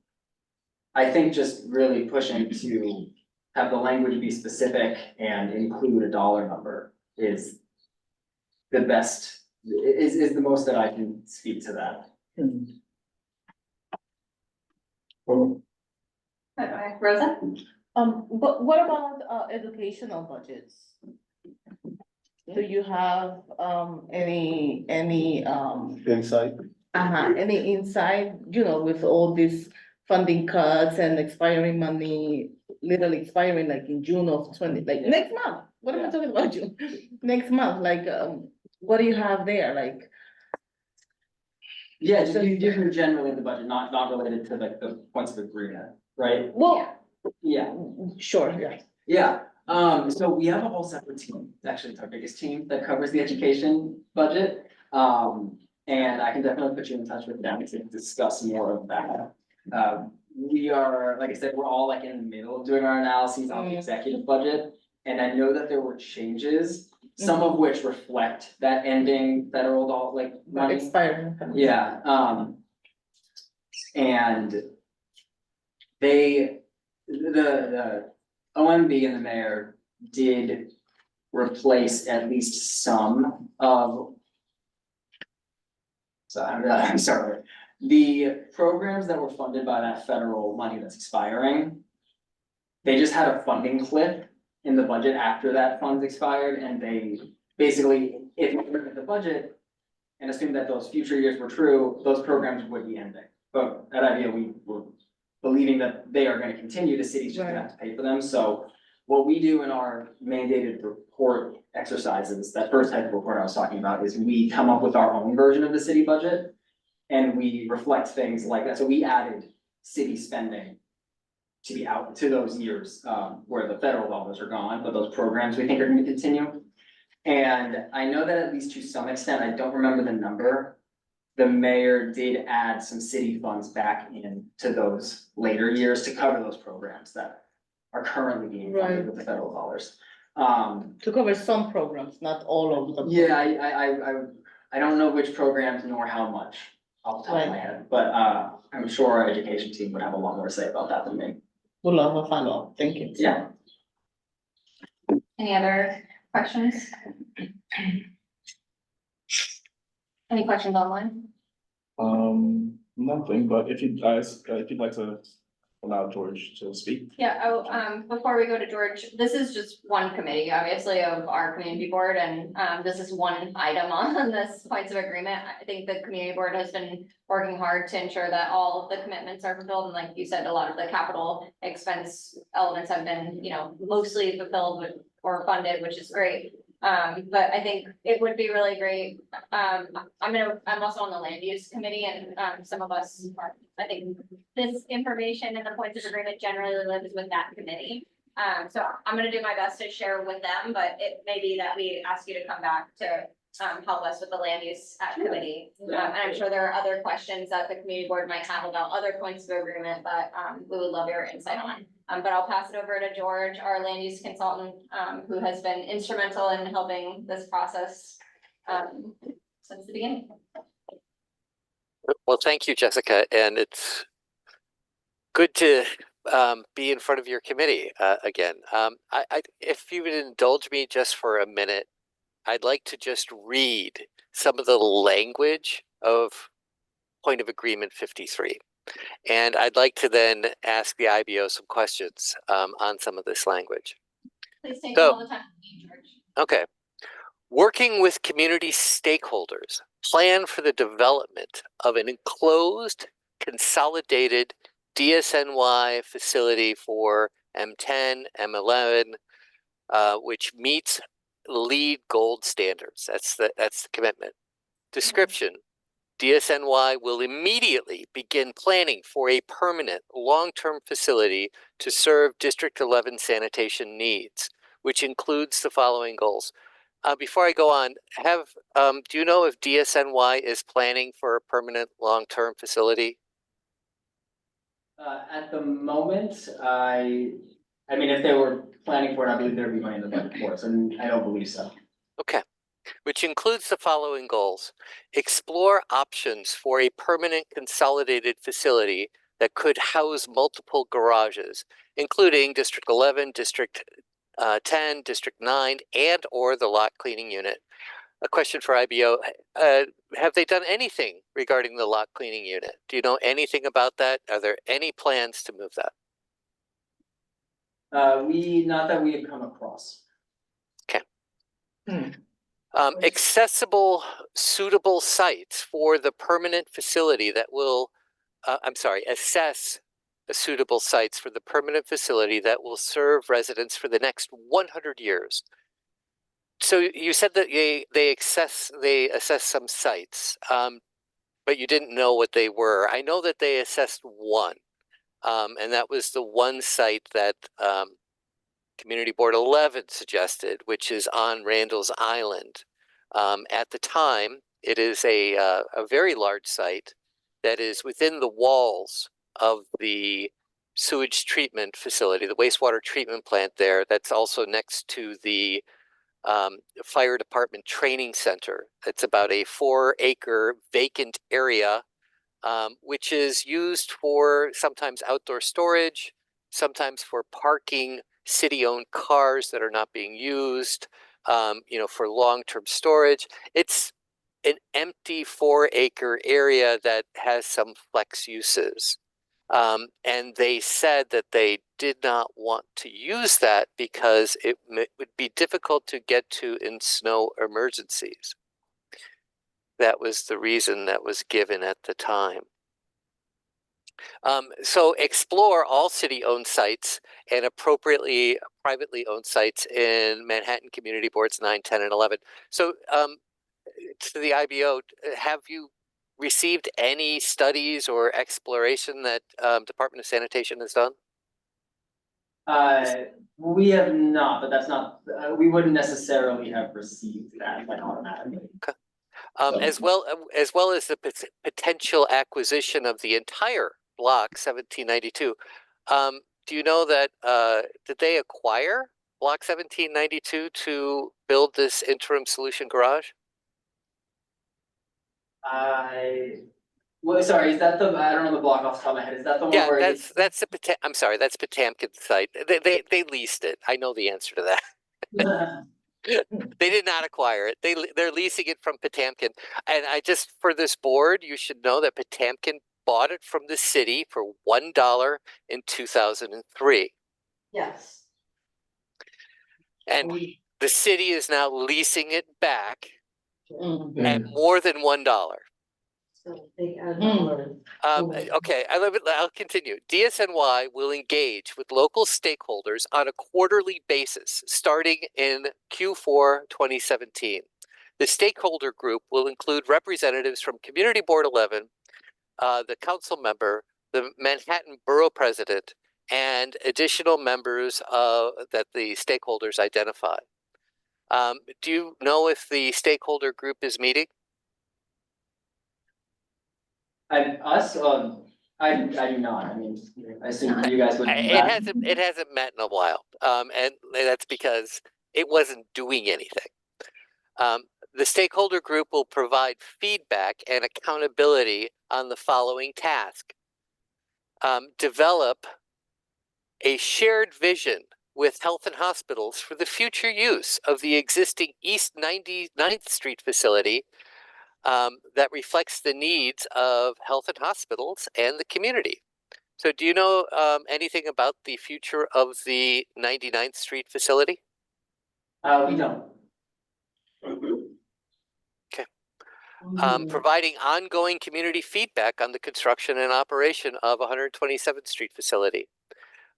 I think just really pushing to have the language be specific and include a dollar number is the best, is the most that I can speak to that. Rosa? But what about, educational budgets? Do you have, any, Insight, any insight, with all these funding cuts and expiring money, literally expiring like in June of 20, like next month? What am I talking about, June? Next month, like, what do you have there, like? Yeah, just you generally in the budget, not related to like the points of agreement, right? Well, Yeah, sure, yeah. yeah, so we have a whole separate team, actually it's our biggest team that covers the education budget. And I can definitely put you in touch with them to discuss more of that. We are, like I said, we're all like in the middle of doing our analyses on the executive budget. And I know that there were changes, some of which reflect that ending federal money. Expiring. Yeah, and the OMB and the mayor did replace at least some of. So I'm sorry, the programs that were funded by that federal money that's expiring, they just had a funding cliff in the budget after that funds expired, and they basically, if you look at the budget and assume that those future years were true, those programs would be ending. But at IDEA, we were believing that they are gonna continue, the city's just gonna have to pay for them, so what we do in our mandated report exercises, that first type of report I was talking about, is we come up with our own version of the city budget. And we reflect things like that, so we added city spending to be out to those years, where the federal dollars are gone, but those programs we think are gonna continue. And I know that at least to some extent, I don't remember the number, the mayor did add some city funds back in to those later years to cover those programs that are currently being funded with the federal dollars. To cover some programs, not all of them. Yeah, I don't know which programs nor how much off the top of my head, but I'm sure our education team would have a lot more to say about that than me. We'll love a follow-up, thank you. Yeah. Any other questions? Any questions online? Nothing, but if you guys, if you'd like to allow George to speak. Yeah, before we go to George, this is just one committee, obviously, of our community board, and this is one item on this points of agreement. I think the community board has been working hard to ensure that all of the commitments are fulfilled, and like you said, a lot of the capital expense elements have been, mostly fulfilled or funded, which is great. But I think it would be really great. I'm also on the land use committee, and some of us are, I think this information and the points of agreement generally lives with that committee. So I'm gonna do my best to share with them, but it may be that we ask you to come back to help us with the land use committee. And I'm sure there are other questions that the community board might have about other points of agreement, but, we would love your insight on. But I'll pass it over to George, our land use consultant, who has been instrumental in helping this process, since the beginning. Well, thank you, Jessica, and it's good to be in front of your committee again. If you would indulge me just for a minute, I'd like to just read some of the language of Point of Agreement 53. And I'd like to then ask the IBO some questions on some of this language. Please take So- all the time, George. Okay. Working with community stakeholders, plan for the development of an enclosed, consolidated DSNY facility for M10, M11, which meets LEED gold standards. That's the commitment. Description. DSNY will immediately begin planning for a permanent long-term facility to serve District 11 sanitation needs, which includes the following goals. Before I go on, do you know if DSNY is planning for a permanent long-term facility? At the moment, I mean, if they were planning for it, I believe there'd be money in the budget for it, so I don't believe so. Okay, which includes the following goals. Explore options for a permanent consolidated facility that could house multiple garages, including District 11, District 10, District 9, and or the lot cleaning unit. A question for IBO, have they done anything regarding the lot cleaning unit? Do you know anything about that? Are there any plans to move that? Not that we have come across. Accessible, suitable sites for the permanent facility that will, assess suitable sites for the permanent facility that will serve residents for the next 100 years. So you said that they assess some sites, but you didn't know what they were. I know that they assessed one, and that was the one site that Community Board 11 suggested, which is on Randall's Island. At the time, it is a very large site that is within the walls of the sewage treatment facility, the wastewater treatment plant there. That's also next to the fire department training center. It's about a 4-acre vacant area, which is used for sometimes outdoor storage, sometimes for parking city-owned cars that are not being used, for long-term storage. It's an empty 4-acre area that has some flex uses. And they said that they did not want to use that because it would be difficult to get to in snow emergencies. That was the reason that was given at the time. So explore all city-owned sites and appropriately privately owned sites in Manhattan Community Boards 9, 10, and 11. So to the IBO, have you received any studies or exploration that Department of Sanitation has done? We have not, but that's not, we wouldn't necessarily have received that like automatically. Okay. As well as the potential acquisition of the entire block 1792. Do you know that did they acquire block 1792 to build this interim solution garage? Well, sorry, is that I don't know the block off the top of my head, is that the one Yeah, where? that's the I'm sorry, that's Potamkin site. They leased it. I know the answer to that. They did not acquire it. They're leasing it from Potamkin. And for this board, you should know that Potamkin bought it from the city for $1 in 2003. Yes. And the city is now leasing it back Mm. at more than $1. So they add more. Okay, I'll continue. DSNY will engage with local stakeholders on a quarterly basis starting in Q4 2017. The stakeholder group will include representatives from Community Board 11, the council member, the Manhattan Borough President, and additional members that the stakeholders identify. Do you know if the stakeholder group is meeting? I do not, I mean, I assume you guys would. It hasn't met in a while, and that's because it wasn't doing anything. The stakeholder group will provide feedback and accountability on the following task. Develop a shared vision with health and hospitals for the future use of the existing East 99th Street facility that reflects the needs of health and hospitals and the community. So do you know anything about the future of the 99th Street facility? We don't. Providing ongoing community feedback on the construction and operation of 127th Street facility.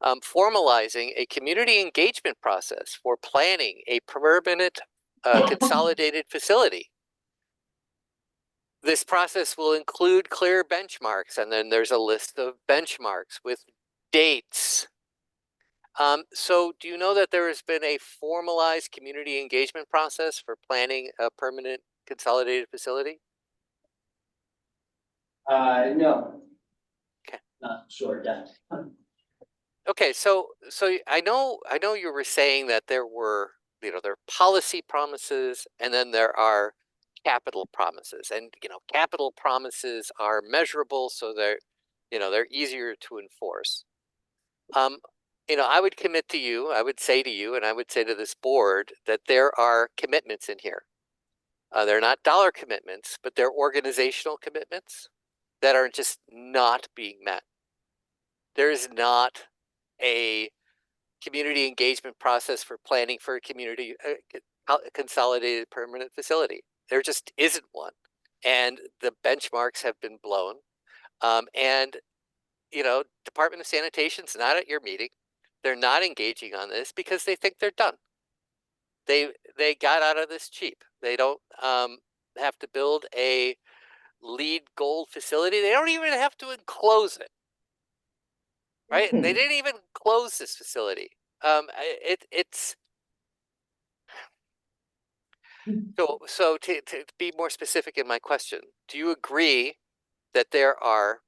Formalizing a community engagement process for planning a permanent consolidated facility. This process will include clear benchmarks, and then there's a list of benchmarks with dates. So do you know that there has been a formalized community engagement process for planning a permanent consolidated facility? No. Okay. Not sure, yeah. Okay, so I know you were saying that there were, there are policy promises and then there are capital promises, and capital promises are measurable, so they're easier to enforce. I would commit to you, I would say to you, and I would say to this board that there are commitments in here. They're not dollar commitments, but they're organizational commitments that are just not being met. There is not a community engagement process for planning for a community consolidated permanent facility. There just isn't one, and the benchmarks have been blown. And Department of Sanitation's not at your meeting. They're not engaging on this because they think they're done. They got out of this cheap. They don't have to build a LEED gold facility. They don't even have to enclose it. Right? They didn't even close this facility. It's so to be more specific in my question, do you agree that there are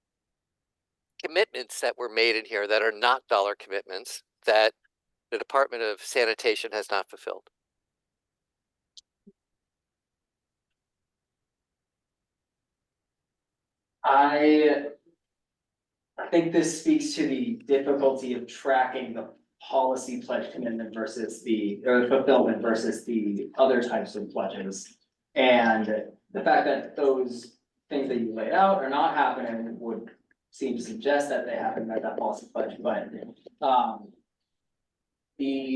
commitments that were made in here that are not dollar commitments that the Department of Sanitation has not fulfilled? I think this speaks to the difficulty of tracking the policy pledge commitment versus or fulfillment versus the other types of pledges. And the fact that those things that you laid out are not happening would seem to suggest that they haven't met that policy pledge, but and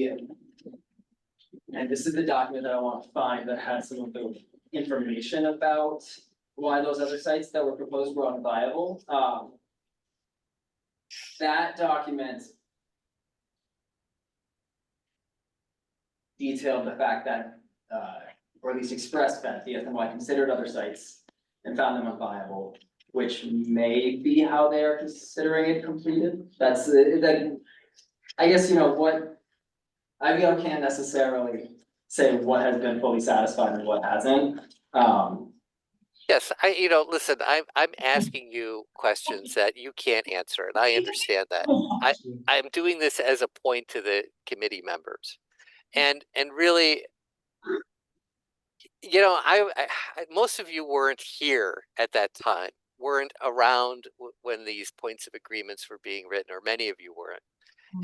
this is the document that I want to find that has some of the information about why those other sites that were proposed were unviable. That document detailed the fact that, or at least expressed that the SMY considered other sites and found them unviable, which may be how they are considering it completed. That's that. I guess what IBL can't necessarily say what has been fully satisfied and what hasn't. Yes, listen, I'm asking you questions that you can't answer, and I understand that. I'm doing this as a point to the committee members, and really, most of you weren't here at that time, weren't around when these points of agreements were being written, or many of you weren't,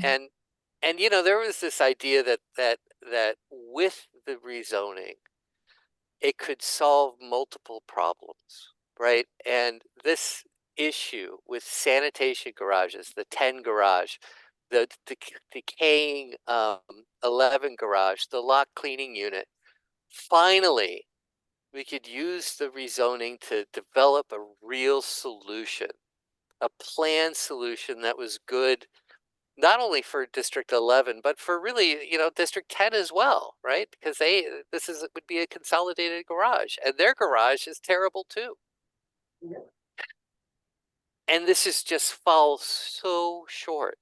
and there was this idea that with the rezoning, it could solve multiple problems, right? And this issue with sanitation garages, the 10 garage, the decaying 11 garage, the lot cleaning unit, finally, we could use the rezoning to develop a real solution, a planned solution that was good not only for District 11, but for really, District 10 as well, right? Because would be a consolidated garage, and their garage is terrible too. Yeah. And this is just falls so short.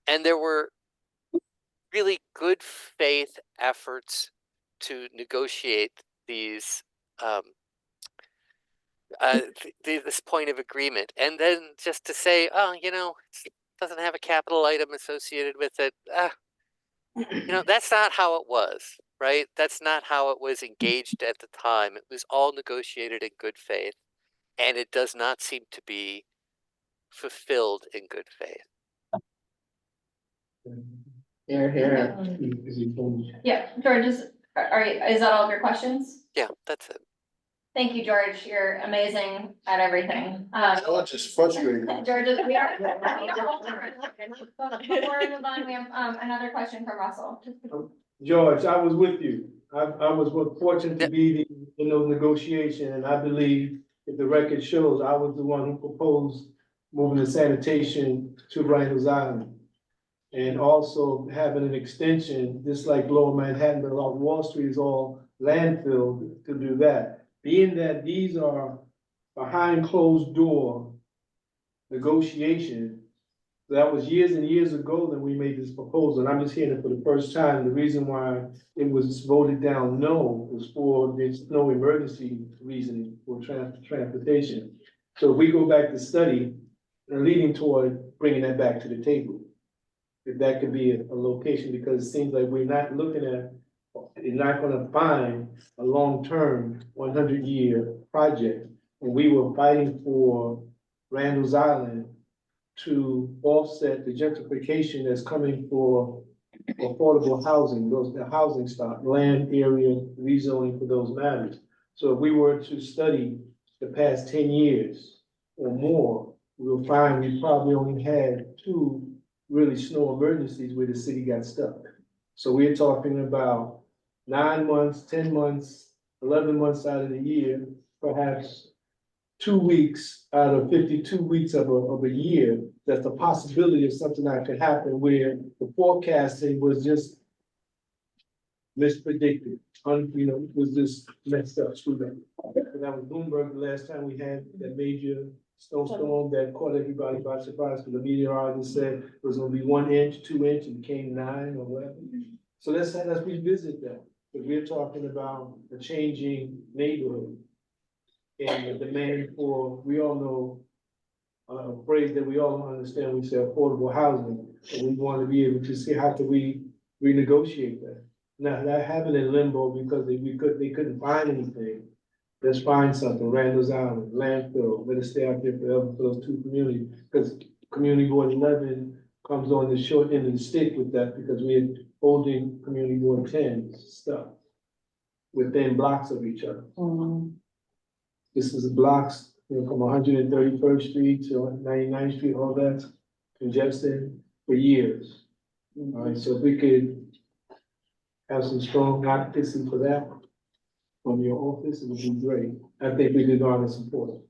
And there were really good faith efforts to negotiate these this point of agreement, and then just to say, oh, it doesn't have a capital item associated with it. That's not how it was, right? That's not how it was engaged at the time. It was all negotiated in good faith, and it does not seem to be fulfilled in good faith. Here. Yeah, George, is that all of your questions? Yeah, that's it. Thank you, George. You're amazing at everything. George is frustrated. George, we are. Before we move on, we have another question from Russell. George, I was with you. I was fortunate to be in those negotiations, and I believe if the record shows, I was the one who proposed moving the sanitation to Randall's Island. And also having an extension, just like Lower Manhattan, but along Wall Street is all landfill to do that. Being that these are behind closed door negotiations, that was years and years ago that we made this proposal, and I'm just hearing it for the first time. The reason why it was voted down no was for there's no emergency reasoning for transportation. So if we go back to study, they're leading toward bringing that back to the table. If that could be a location, because it seems like we're not looking at, you're not gonna find a long-term 100-year project. And we were fighting for Randall's Island to offset the gentrification that's coming for affordable housing, the housing stock, land area rezoning for those matters. So if we were to study the past 10 years or more, we'll find we probably only had 2 really snow emergencies where the city got stuck. So we're talking about 9 months, 10 months, 11 months out of the year, perhaps 2 weeks out of 52 weeks of a year. That's the possibility of something that could happen where the forecasting was just mispredicted, was just messed up, screwed up. That was Bloomberg the last time we had that major snowstorm that caught everybody by surprise, because the meteorologist said it was gonna be 1 inch, 2 inch, and became 9 or whatever. So let's revisit that, because we're talking about a changing neighborhood and the demand for, we all know, a phrase that we all understand, we say affordable housing, and we want to be able to see how can we renegotiate that. Now, that happened in limbo because they couldn't find anything. Let's find something, Randall's Island, landfill, let it stay out there forever for those 2 communities, because Community Board 11 comes on the short end of the stick with that, because we're holding Community Board 10 stuff within blocks of each other. This is blocks, from 131st Street to 99th Street, all that congested for years. All right, so if we could have some strong advocacy for that from your office, it would be great. I think we could garner support.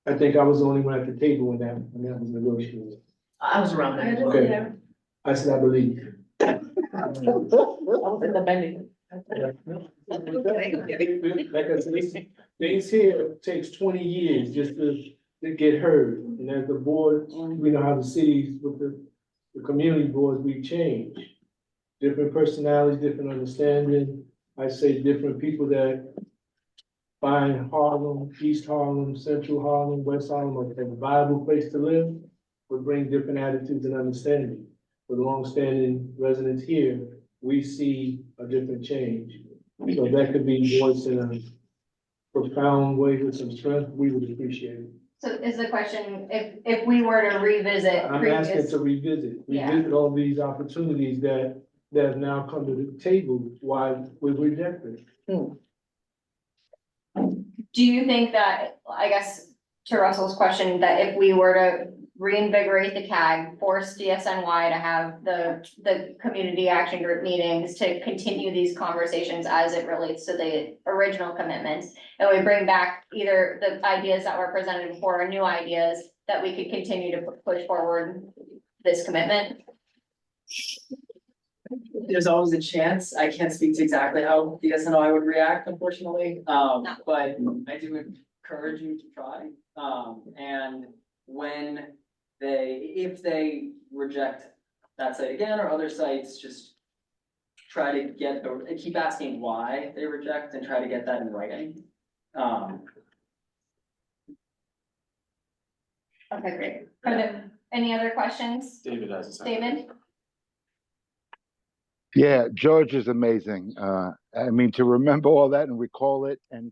I think I was the only one at the table when that was negotiated. I was around that. Okay. I said, I believe. I was in the bending. Like I said, things here takes 20 years just to get heard. And as the board, we know how the cities with the community boards, we change. Different personalities, different understanding. I say different people that find Harlem, East Harlem, Central Harlem, West Harlem, a viable place to live, would bring different attitudes and understanding. For the longstanding residents here, we see a different change. So that could be voiced in a profound way with some strength, we would appreciate it. So is the question, if we were to revisit I'm asking previous, to revisit Yeah. all these opportunities that have now come to the table, why we rejected. do you think that, I guess, to Russell's question, that if we were to reinvigorate the CAG, force DSNY to have the community action group meetings to continue these conversations as it relates to the original commitments, and we bring back either the ideas that were presented before or new ideas, that we could continue to push forward this commitment? There's always a chance. I can't speak to exactly how DSNY would react, unfortunately, but I do encourage you to try. And if they reject that site again or other sites, just try to get, keep asking why they reject and try to get that in writing. Okay, great. Are there any other questions? David has a David? Yeah, George is amazing. I mean, to remember all that and recall it, and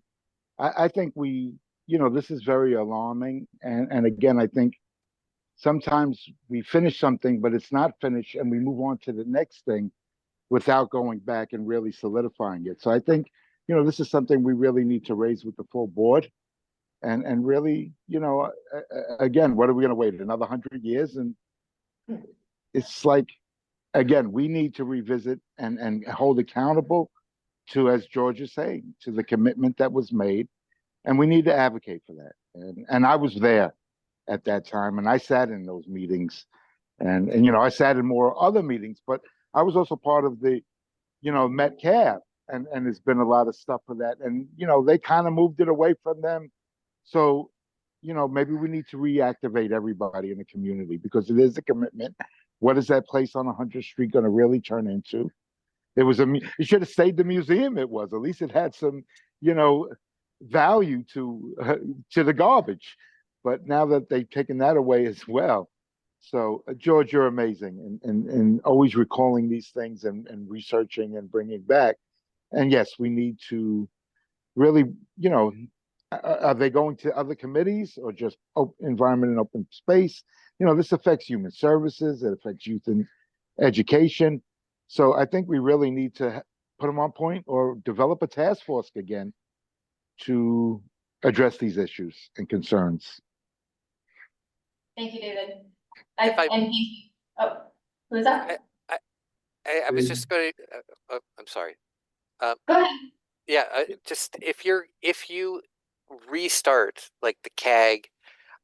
I think this is very alarming. And again, I think sometimes we finish something, but it's not finished, and we move on to the next thing without going back and really solidifying it. So I think, this is something we really need to raise with the full board, and really, again, what are we going to wait another 100 years? And it's like, again, we need to revisit and hold accountable to, as George is saying, to the commitment that was made, and we need to advocate for that. And I was there at that time, and I sat in those meetings, and I sat in more other meetings, but I was also part of the, Metcalf, and there's been a lot of stuff for that, and they kind of moved it away from them. So, maybe we need to reactivate everybody in the community, because it is a commitment. What is that place on 100th Street going to really turn into? It should have stayed the museum it was. At least it had some, value to the garbage. But now that they've taken that away as well. So, George, you're amazing, and always recalling these things and researching and bringing back. And yes, we need to really, are they going to other committees or just environment and open space? This affects human services, it affects youth and education. So I think we really need to put them on point or develop a task force again to address these issues and concerns. Thank you, David. Who's that? I was just going to, I'm sorry. Go ahead. Yeah, just if you restart like the CAG,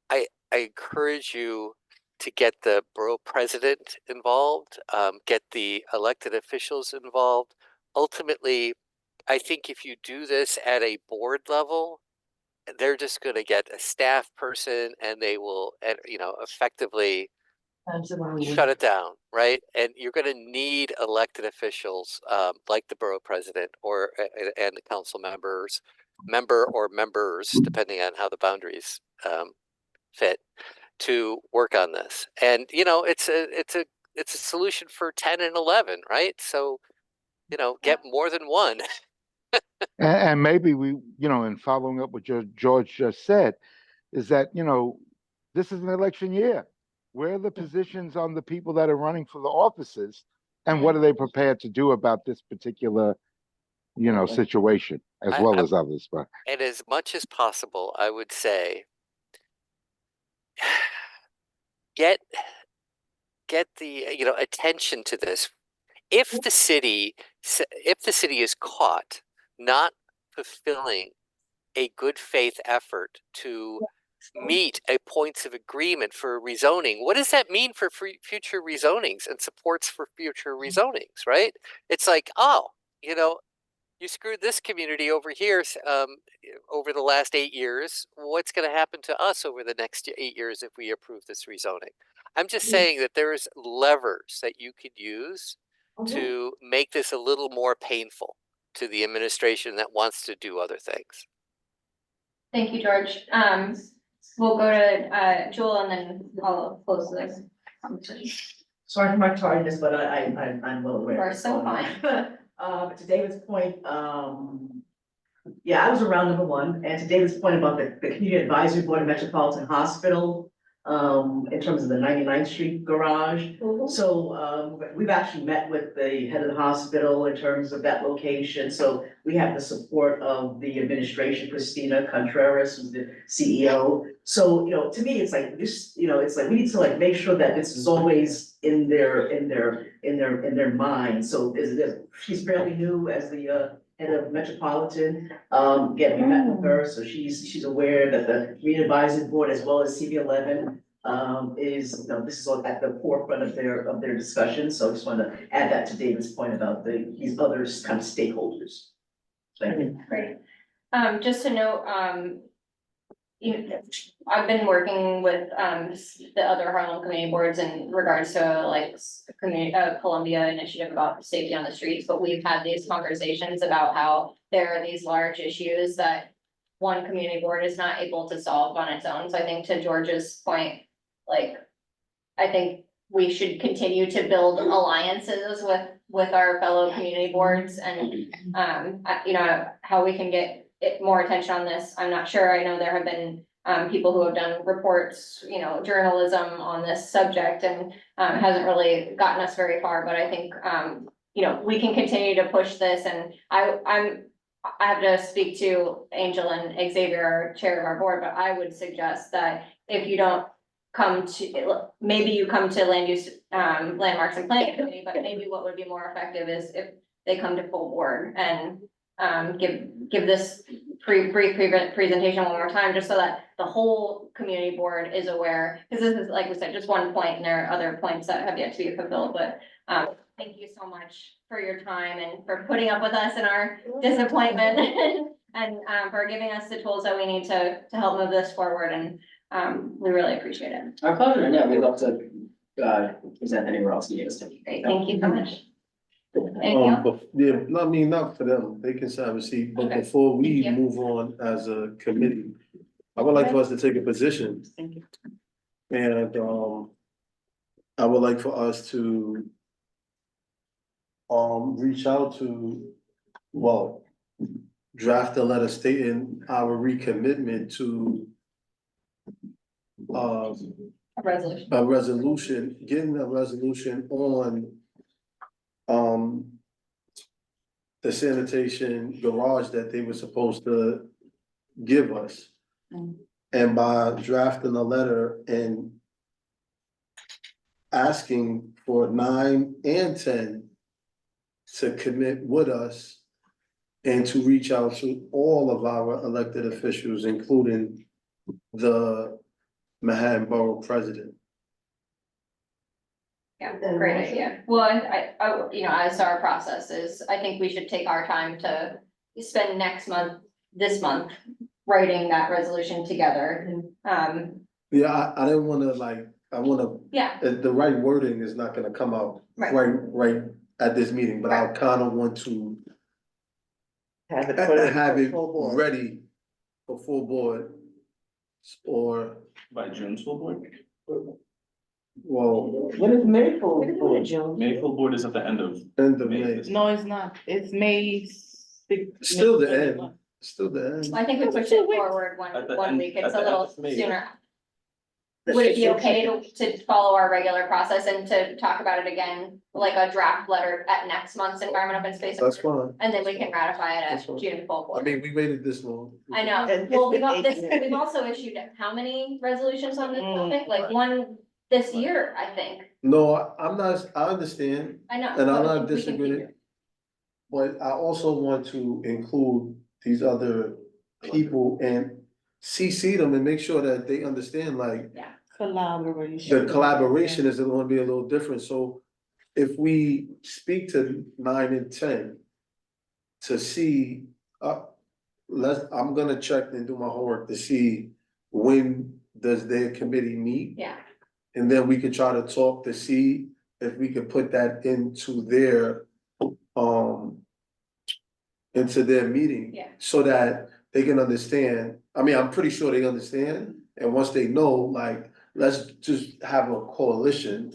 I encourage you to get the borough president involved, get the elected officials involved. Ultimately, I think if you do this at a board level, they're just going to get a staff person, and they will, effectively shut it down, right? And you're going to need elected officials, like the borough president and the council members, depending on how the boundaries fit, to work on this. And it's a solution for 10 and 11, right? So get more than one. And maybe we, in following up what George just said, is that, this is an election year. Where are the positions on the people that are running for the offices, and what are they prepared to do about this particular, situation, as well as others? But and as much as possible, I would say, get the attention to this. If the city is caught not fulfilling a good faith effort to meet a points of agreement for rezoning, what does that mean for future rezonings and supports for future rezonings, right? It's like, you screwed this community over here over the last 8 years. What's going to happen to us over the next 8 years if we approve this rezoning? I'm just saying that there's levers that you could use to make this a little more painful to the administration that wants to do other things. Thank you, George. We'll go to Jewel, and then I'll close this. Sorry for my tardiness, but I'm well aware. We're so fine. But to David's point, yeah, I was around #1, and to David's point about the Community Advisory Board of Metropolitan Hospital, in terms of the 99th Street garage. So, we've actually met with the head of the hospital in terms of that location. So we have the support of the administration, Christina Contreras, who's the CEO. So, to me, it's like this, it's like we need to like make sure that this is always in their mind. So she's fairly new as the head of Metropolitan. Again, we met with her, so she's aware that the Community Advisory Board as well as CB11 is, this is all at the forefront of their discussion. So I just want to add that to David's point about these other kind of stakeholders. Thank you. Great. Just to note, I've been working with the other Harlem community boards in regards to like community, Columbia initiative about safety on the streets, but we've had these conversations about how there are these large issues that one community board is not able to solve on its own. So I think to George's point, like, I think we should continue to build alliances with our fellow community boards and, you know, how we can get more attention on this. I'm not sure. I know there have been people who have done reports, you know, journalism on this subject and hasn't really gotten us very far, but I think, you know, we can continue to push this and I have to speak to Angel and Xavier, our chair of our board, but I would suggest that if you don't come to, maybe you come to land use, landmarks and planning committee, but maybe what would be more effective is if they come to full board and give this brief presentation one more time, just so that the whole community board is aware. Because this is, like we said, just one point, and there are other points that have yet to be fulfilled, but thank you so much for your time and for putting up with us in our disappointment and for giving us the tools that we need to help move this forward, and we really appreciate it. Our pleasure, yeah, we'd love to present anywhere else you need us to. Great, thank you so much. Anything else? But, yeah, I mean, not for them, they can have a seat, but Okay. before we Thank you. move on as a committee, I would like for us to take a position. Thank you. And, I would like for us to reach out to, well, draft a letter stating our recommitment to A resolution. a resolution, getting a resolution on the sanitation garage that they were supposed to give us. And by drafting a letter and asking for 9 and 10 to commit with us and to reach out to all of our elected officials, including the Manhattan Borough President. Yeah, great idea. Well, I, you know, as our process is, I think we should take our time to spend this month, writing that resolution together. Yeah, I didn't wanna I wanna, Yeah, the right wording is not gonna come out Right. right at this meeting, but I kinda want to Have it have it full board. ready for full board. Or, By June's full board? well, When is May full We can do it board? in June. May full board is at the end of end of May. May, No, it's not. It's May 6th. still the end, still the end. I think we push it forward At the one end- week. at It's the a end little of May. sooner. Would it be okay to follow our regular process and to talk about it again, like a draft letter at next month's Environment Open Space? That's fine, And then we can ratify it That's at fine. June full I board. mean, we waited this long. I know, And it's well, been 8 we've also issued how many resolutions on this Mm. topic, like one this year, I think, No, I'm not, I understand, I know. and I'm but not we can keep disagreeing. But I also want to include these other people and CC them and make sure that they understand, like, Collaboration. the collaboration is gonna be a little different, so if we speak to 9 and 10 to see, I'm gonna check and do my homework to see when does their committee meet? Yeah, And then we could try to talk to see if we could put that into their meeting. Yeah. So that they can understand, I mean, I'm pretty sure they understand, and once they know, like, let's just have a coalition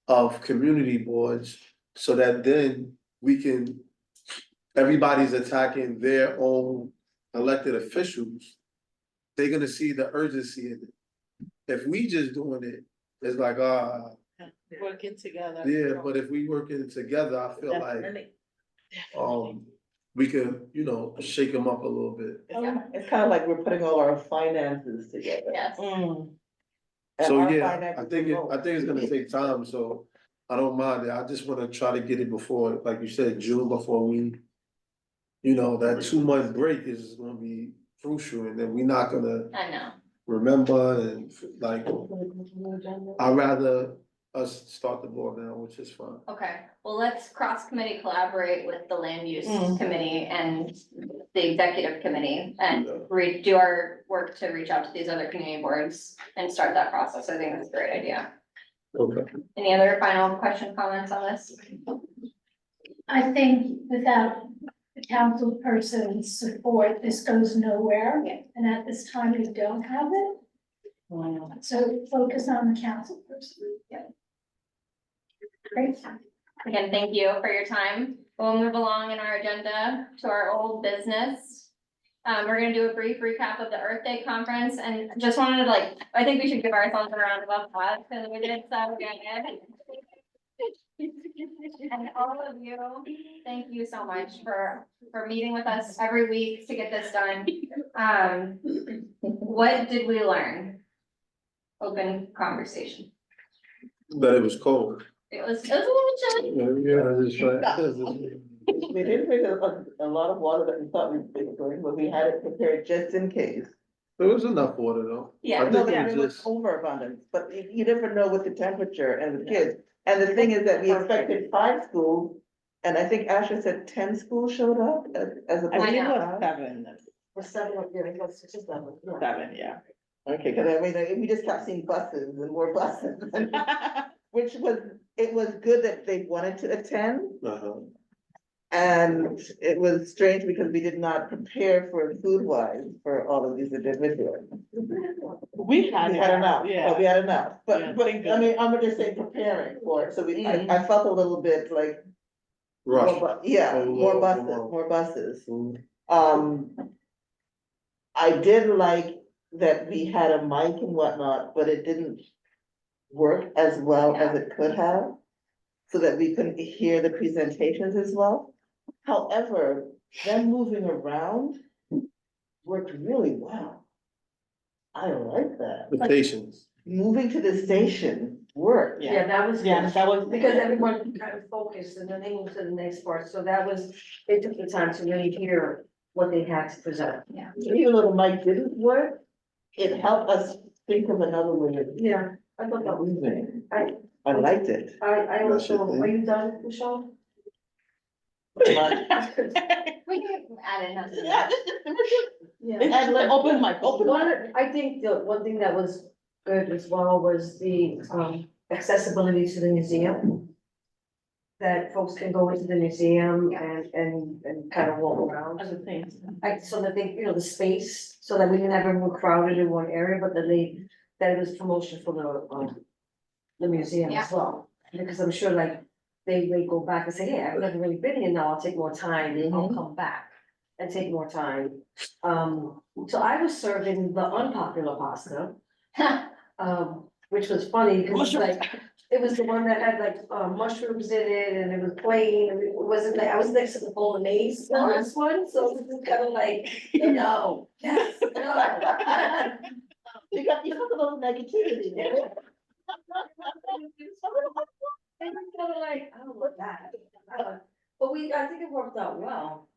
of community boards. So that then we can, everybody's attacking their own elected officials. They're gonna see the urgency in it. If we just doing it, it's like, Working together. yeah, but if we working together, I feel like, Definitely. we could, shake them up a little bit. It's kind of like we're putting all our finances together. yes. And So, our yeah, finances I think are low. it's gonna take time, so I don't mind it. I just wanna try to get it before, like you said, June, before we, that 2-month break is gonna be crucial, and then we're not gonna I know. remember, and like, I'd rather us start the board now, which is fine. Okay, well, let's cross committee collaborate with the land use committee and the executive committee and do our work to reach out to these other community boards and start that process. I think that's a great idea. Okay. Any other final comments on this? I think without the council person's support, this goes nowhere. And at this time, we don't have it. So focus on the council person. Great. Again, thank you for your time. We'll move along in our agenda to our old business. We're gonna do a brief recap of the Earth Day conference and just wanted to I think we should give ourselves a round of applause because we did so good. And all of you, thank you so much for meeting with us every week to get this done. What did we learn? Open conversation. That it was cold. It was a little chilly. Yeah, that's right. We didn't drink a lot of water that we thought we were doing, but we had it prepared just in case. There was enough water though. Yeah, I No, think there it was was just, overabundance, but you never know with the temperature and the kids. And the thing is that we expected 5 schools, and I think Asher said 10 schools showed up as opposed I to know. 5. 7. Or 7, it was 6 or 7. 7, yeah. Okay, cause I mean, we just kept seeing buses and more buses, which it was good that they wanted to attend. And it was strange because we did not prepare for food wise for all of these individuals. We We had enough, yeah. we had enough, Yeah, but thank I mean, I'm just saying preparing for it, so I felt a little bit like. rush. Yeah, more buses, more buses. I did like that we had a mic and whatnot, but it didn't work as well as it could have. So that we couldn't hear the presentations as well. However, them moving around worked really well. I like that. The patience. Moving to the station worked. Yeah, that was. Yeah, that was- Because everyone kind of focused and then they moved to the next part, so they took the time to really hear what they had to present. Even though the mic didn't work, it helped us think of another way of Yeah, I thought that was, moving. I- I liked it. I That's also, it, are you done, Michelle? We can add in nothing. Yeah. And like, open mic, open mic. I think the one thing that was good as well was the accessibility to the museum. That folks can go into the museum and kind of walk around. Other things. So that they, the space, so that we didn't have everyone crowded in one area, but that it was promotion for the museum as well. Because I'm sure they may go back and say, hey, I've never really been here, now I'll take more time, I'll come back and take more time. So I was serving the unpopular pasta. Which was funny, because it was the one that had mushrooms in it and it was plain, and it wasn't I was next to the bolognese last one, so it was kind of no, yes, no. You got a little negativity there. And I'm kind of I don't want that. But I think it worked out well,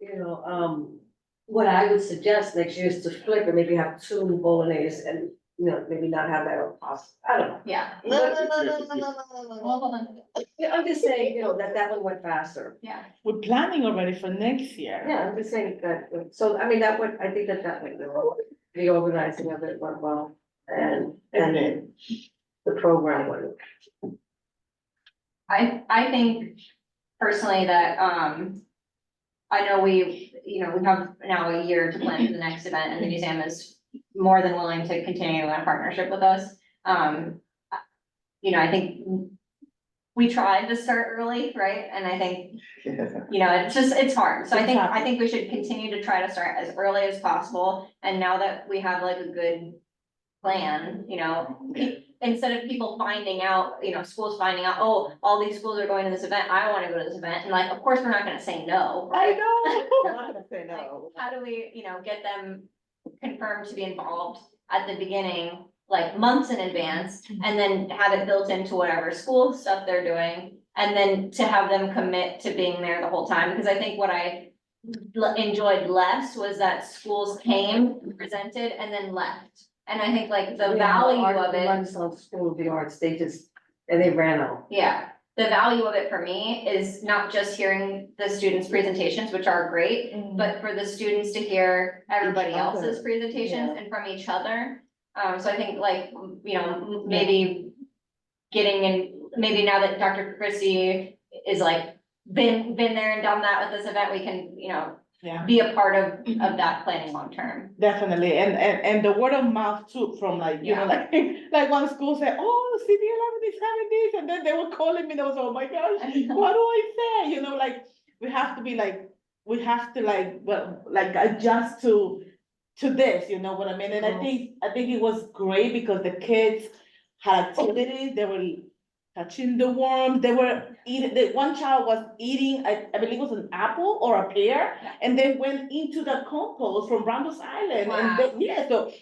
what I would suggest next year is to flip and maybe have 2 bolognese and, maybe not have that on pasta, I don't know. Yeah. Yeah, I'm just saying, that one went faster. Yeah. We're planning already for next year. Yeah, I'm just saying that, so, I mean, I think that went well, the organizing of it went well, and the program went. I think personally that, I know we have now a year to plan for the next event and the museum is more than willing to continue in a partnership with us. I think we tried to start early, right? And I think, it's hard. So I think we should continue to try to start as early as possible. And now that we have a good plan, instead of people finding out, schools finding out, oh, all these schools are going to this event, I wanna go to this event, and of course, we're not gonna say no, right? We're not gonna say no. How do we, get them confirmed to be involved at the beginning, months in advance, and then have it built into whatever school stuff they're doing, and then to have them commit to being there the whole time, because I think what I enjoyed less was that schools came, presented, and then left. And I think the value of it. The Renaissance School of the Arts, and they ran out. Yeah, the value of it for me is not just hearing the students' presentations, which are great, but for the students to hear everybody else's other, presentations yeah. and from each other. So I think like, you know, maybe getting in, maybe now that Dr. Christie is like, been there and done that with this event, we can, you know, Yeah. be a part of that planning long term. Definitely, and the word of mouth too, from like, you know, like, like one school said, oh, CB11 is having this, and then they were calling me, and I was, oh my gosh, what do I say? You know, like, we have to be like, we have to like, well, like adjust to this, you know what I mean? And I think it was great because the kids had activities, they were touching the worms, they were eating, the one child was eating, I believe it was an apple or a pear, and they went into the compost from Randall's Island, and Wow. so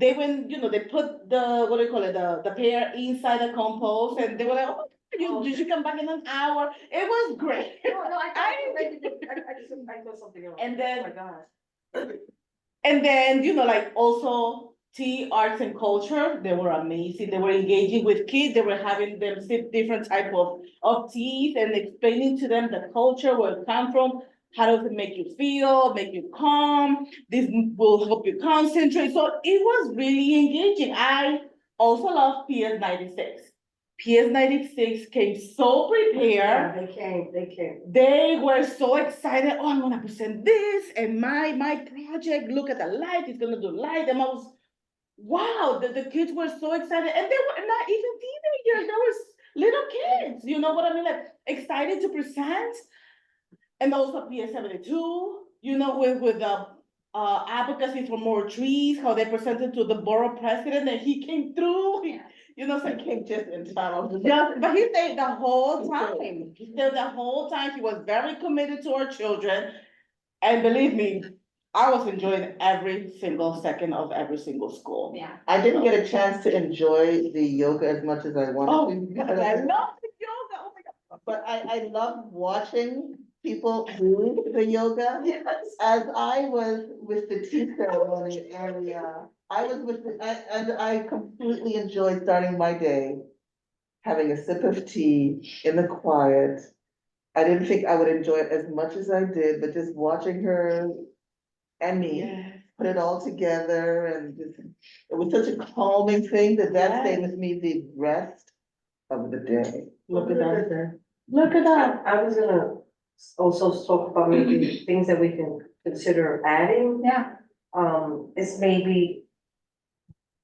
they went, you know, they put the, what do you call it, the pear inside the compost, and they were like, oh, you should come back in an hour. It was great. No, I thought something else. And then- Oh my God. And then, you know, like also tea, arts and culture, they were amazing. They were engaging with kids. They were having them sip different type of teas and explaining to them the culture, where it come from, how does it make you feel, make you calm. This will help you concentrate. So it was really engaging. I also love PS96. PS96 came so Yeah, prepared. they came. They were so excited. Oh, I'm gonna present this and my project. Look at the light. It's gonna do light. And I was, wow. The kids were so excited, and they were not even teenagers. They were little kids. You know what I mean? Like excited to present. And also PS72. You know, with the advocacy for more trees. How they presented to the borough president, and he came through. You know, so I came just in time. yeah, but he stayed the whole time. He stayed the whole time. He was very committed to our children. And believe me, I was enjoying every single second of every single school. Yeah. I didn't get a chance to enjoy the yoga as much as I Oh, wanted to. God, I love the yoga. Oh my God. But I love watching people do the yoga. Yes. As I was with the tea ceremony area, I was with, and I completely enjoyed starting my day, having a sip of tea in the quiet. I didn't think I would enjoy it as much as I did, but just watching her and me Yes. put it all together, and just, it was such a calming thing that stayed with me the rest of the day. Look at that. Look at that. I was gonna also talk about maybe things that we can consider adding. Yeah. Is maybe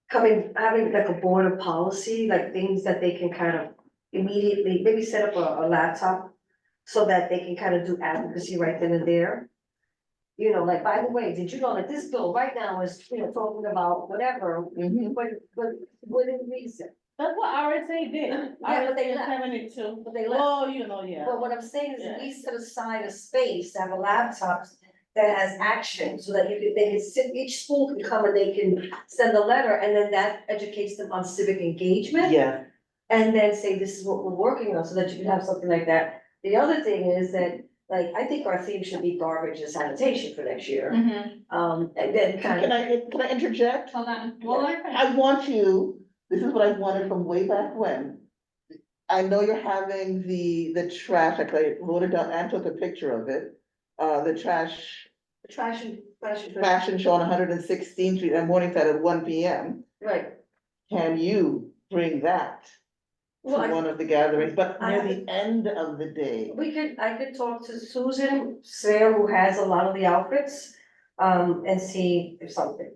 having like a board of policy, like things that they can kind of immediately, maybe set up a laptop so that they can kind of do advocacy right then and there. You know, like, by the way, did you know that this bill right now is, you know, talking about whatever, but within reason. That's what RSA did. Yeah, but they RSA left. 72. But they left. Oh, you know, yeah. But what I'm saying is Yeah. we set aside a space to have a laptop that has action, so that they can sit, each school can come and they can send a letter, and then that educates them on civic engagement. Yeah, And then say, this is what we're working on, so that you can have something like that. The other thing is that, like, I think our theme should be garbage and sanitation for next year. And then kind of. can I interject? Hold on. Well, I want you, this is what I wanted from way back when. I know you're having the trash, I wrote it down and took a picture of it. The trash fashion show on 116th Street and Morningside at 1 p.m. Right. Can you bring that to Well, I- one of the gatherings, but I near haven't- the end of the day? I could talk to Susan Sayer, who has a lot of the outfits, and see if something,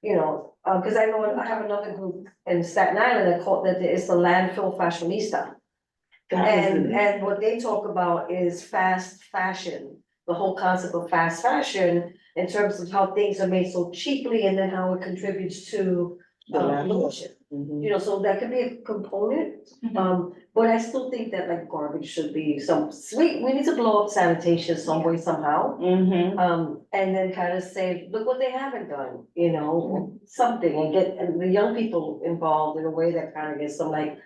you know, cause I know I have another group in Staten Island that is the landfill fashionista. And what they talk about is fast fashion, the whole concept of fast fashion in terms of how things are made so cheaply and then how it contributes to The landfill. pollution. You know, so that could be a component, but I still think that like garbage should be we need to blow up sanitation some way somehow. And then kind of say, look what they haven't done, you know, something, and get the young people involved in a way that kind of gets them like,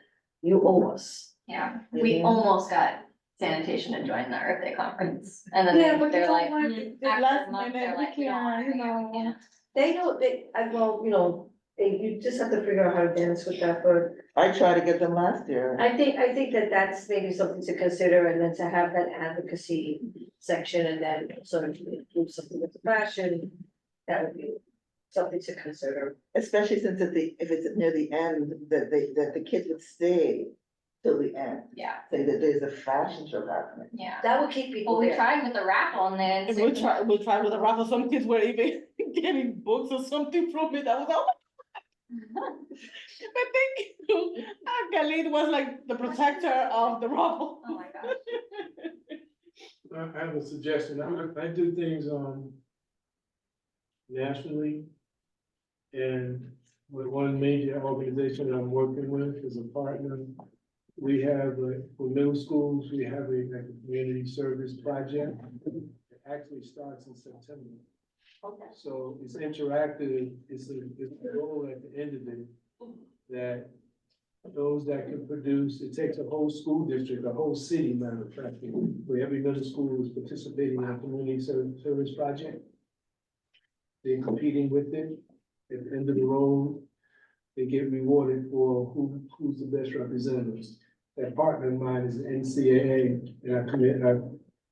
you owe us. yeah, we almost got sanitation to join the Earth Day conference, and then Yeah, but they're you know like, what? after The a month, they're like, we don't want you to, know. They know, well, you know, And you just have to figure out how to dance with that, but I tried to get them last year. I think that that's maybe something to consider, and then to have that advocacy section, and then sort of include something with the fashion. That would be something to consider. Especially since if it's near the end, that the kids would stay till the end. Yeah, Say that there's a fashion show happening. yeah. That would keep people Well, we there. tried with the raffle and then. We'll try with the raffle. Some kids were even getting books or something from it. I was like, oh. But thank you. Khalid was like the protector of the raffle. Oh my gosh. I have a suggestion. I do things, nationally. And with one major organization I'm working with as a partner, we have, for middle schools, we have like a community service project. It actually starts in September. Okay. So it's interactive, it's a goal at the end of it, that those that can produce, it takes a whole school district, a whole city, matter of fact, where every middle school is participating in a community service project. They're competing with it. At the end of the road, they get rewarded for who's the best representatives. That partner of mine is the NCAA, and I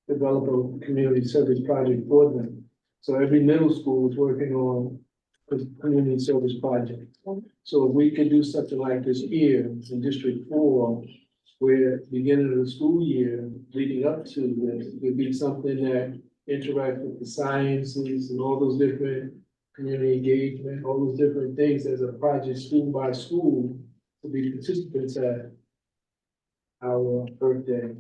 developed a community service project for them. So every middle school is working on a community service project. So if we could do something like this here in District 4, where beginning of the school year leading up to this would be something that interacts with the sciences and all those different community engagement, all those different things as a project school by school to be participants at our birthday.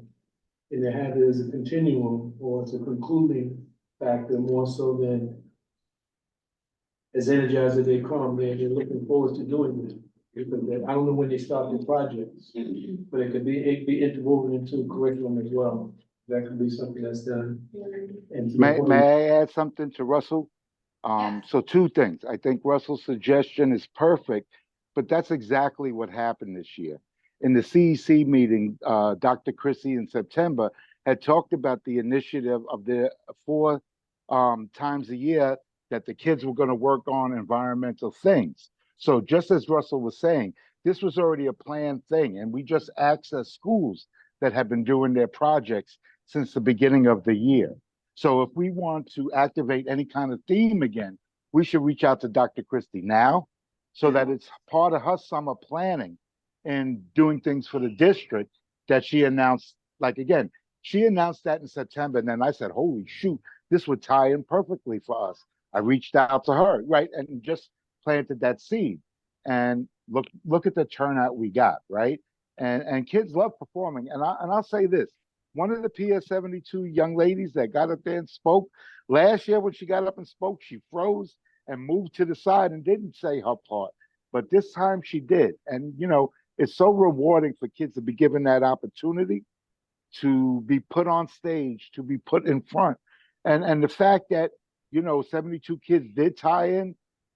And to have it as a continuum or as a concluding factor more so than as energized as they come, they're looking forward to doing it. Because I don't know when they start their projects, but it could be interwoven into curriculum as well. That could be something that's done. And to the point- May I add something to Russell? So two things. I think Russell's suggestion is perfect, but that's exactly what happened this year. In the CEC meeting, Dr. Chrissy in September had talked about the initiative of the 4 times a year that the kids were going to work on environmental things. So just as Russell was saying, this was already a planned thing, and we just accessed schools that have been doing their projects since the beginning of the year. So if we want to activate any kind of theme again, we should reach out to Dr. Christie now so that it's part of her summer planning and doing things for the district that she announced. Like, again, she announced that in September, and then I said, holy shoot, this would tie in perfectly for us. I reached out to her, right, and just planted that seed. And look at the turnout we got, right? And kids love performing. And I'll say this. One of the PS 72 young ladies that got up there and spoke last year, when she got up and spoke, she froze and moved to the side and didn't say her part. But this time she did. And, you know, it's so rewarding for kids to be given that opportunity to be put on stage, to be put in front. And the fact that, you know, 72 kids did tie in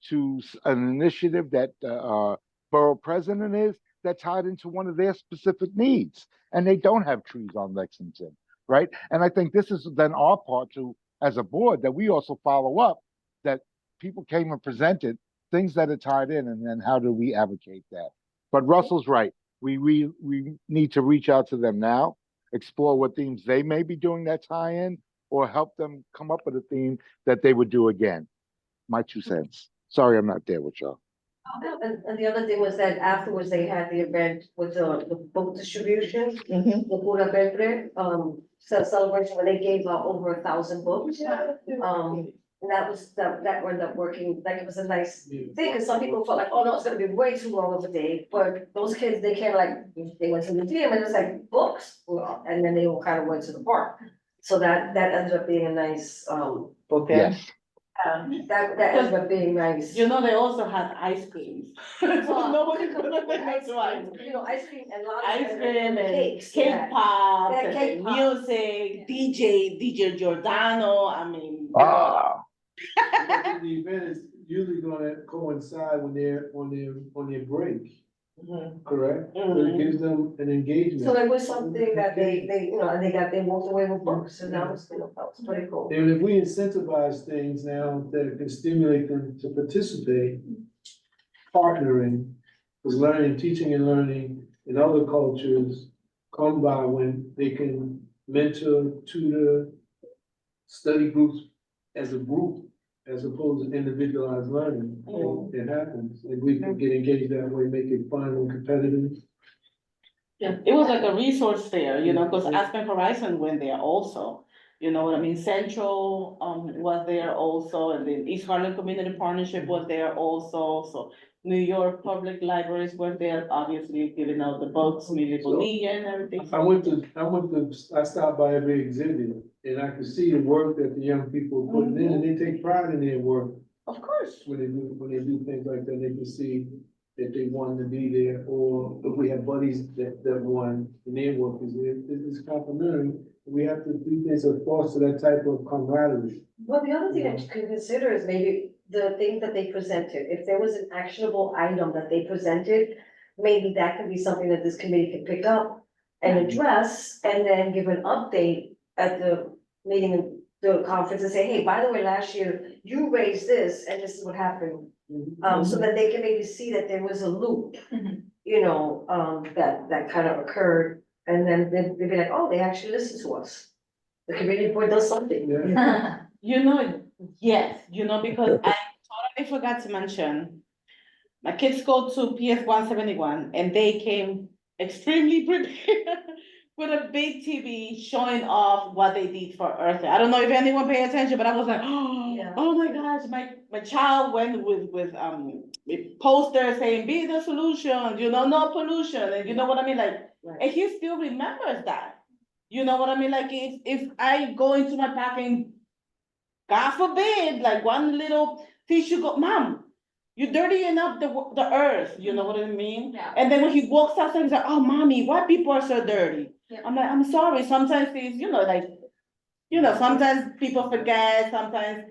to an initiative that borough president is, that tied into one of their specific needs. And they don't have trees on Lexington, right? And I think this is then our part to, as a board, that we also follow up, that people came and presented things that are tied in, and then how do we advocate that? But Russell's right. We need to reach out to them now, explore what themes they may be doing that tie in, or help them come up with a theme that they would do again. My 2 cents. Sorry, I'm not there with y'all. And the other thing was that afterwards they had the event with the book distribution, the Pura Verde, celebration where they gave out over 1,000 books. And that ended up working, like it was a nice thing, because some people felt like, oh no, it's gonna be way too long of a day, but those kids, they came like, they went to the museum and it was like books, and then they all kind of went to the park. So that ended up being a nice, Okay. Yes. that ended up being nice. You know, they also had ice creams. So Well, nobody could have ice to ice cream, cream. you know, ice cream and lots of. Ice cream and cakes. cake yeah. pops Yeah, and cake then pops. music, DJ Giordano, I mean. Ah, Because the event is usually gonna coincide when they're on their break, correct? So it gives them an engagement. So it was something that they, you know, and they walked away with books, and that was, you know, that was pretty cool. And if we incentivize things now that can stimulate them to participate, partnering, because learning, teaching and learning in other cultures come by when they can mentor, tutor, study groups as a group, as opposed to individualized learning. It happens, and we can get engaged that way, make it fun and competitive. Yeah, it was like a resource fair, you know, because Aspen Horizon went there also. You know what I mean? Central, was there also, and then East Harlem Community Partnership was there also, so New York Public Libraries were there, obviously giving out the books, Music Bonilla and everything. I stopped by every exhibit, and I could see the work that the young people are putting in, and they take pride in their work. Of course. When they do things like that, they can see that they wanted to be there, or if we have buddies that won, and their work is there, it's complimentary. We have to do things that foster that type of camaraderie. Well, the other thing that you can consider is maybe the things that they presented, if there was an actionable item that they presented, maybe that could be something that this committee could pick up and address, and then give an update at the meeting, the conference, and say, hey, by the way, last year, you raised this, and this is what happened. So that they can maybe see that there was a loop, you know, that kind of occurred, and then they'd be like, oh, they actually listen to us. The community board does something. You know, yes, you know, because I totally forgot to mention, my kids go to PS 171 and they came extremely prepared with a big TV showing off what they did for Earth Day. I don't know if anyone paid attention, but I was like, Yeah. oh my gosh, my child went with posters saying, be the solution, you know, no pollution, and you know what I mean, like, and he still remembers that. You know what I mean? Like if I go into my packing, God forbid, like one little tissue go, Mom, you're dirtying up the earth, you know what I mean? Yeah. And then when he walks outside, he's like, oh, mommy, why people are so dirty? Yeah. I'm like, I'm sorry, sometimes these, you know, like, you know, sometimes people forget, sometimes.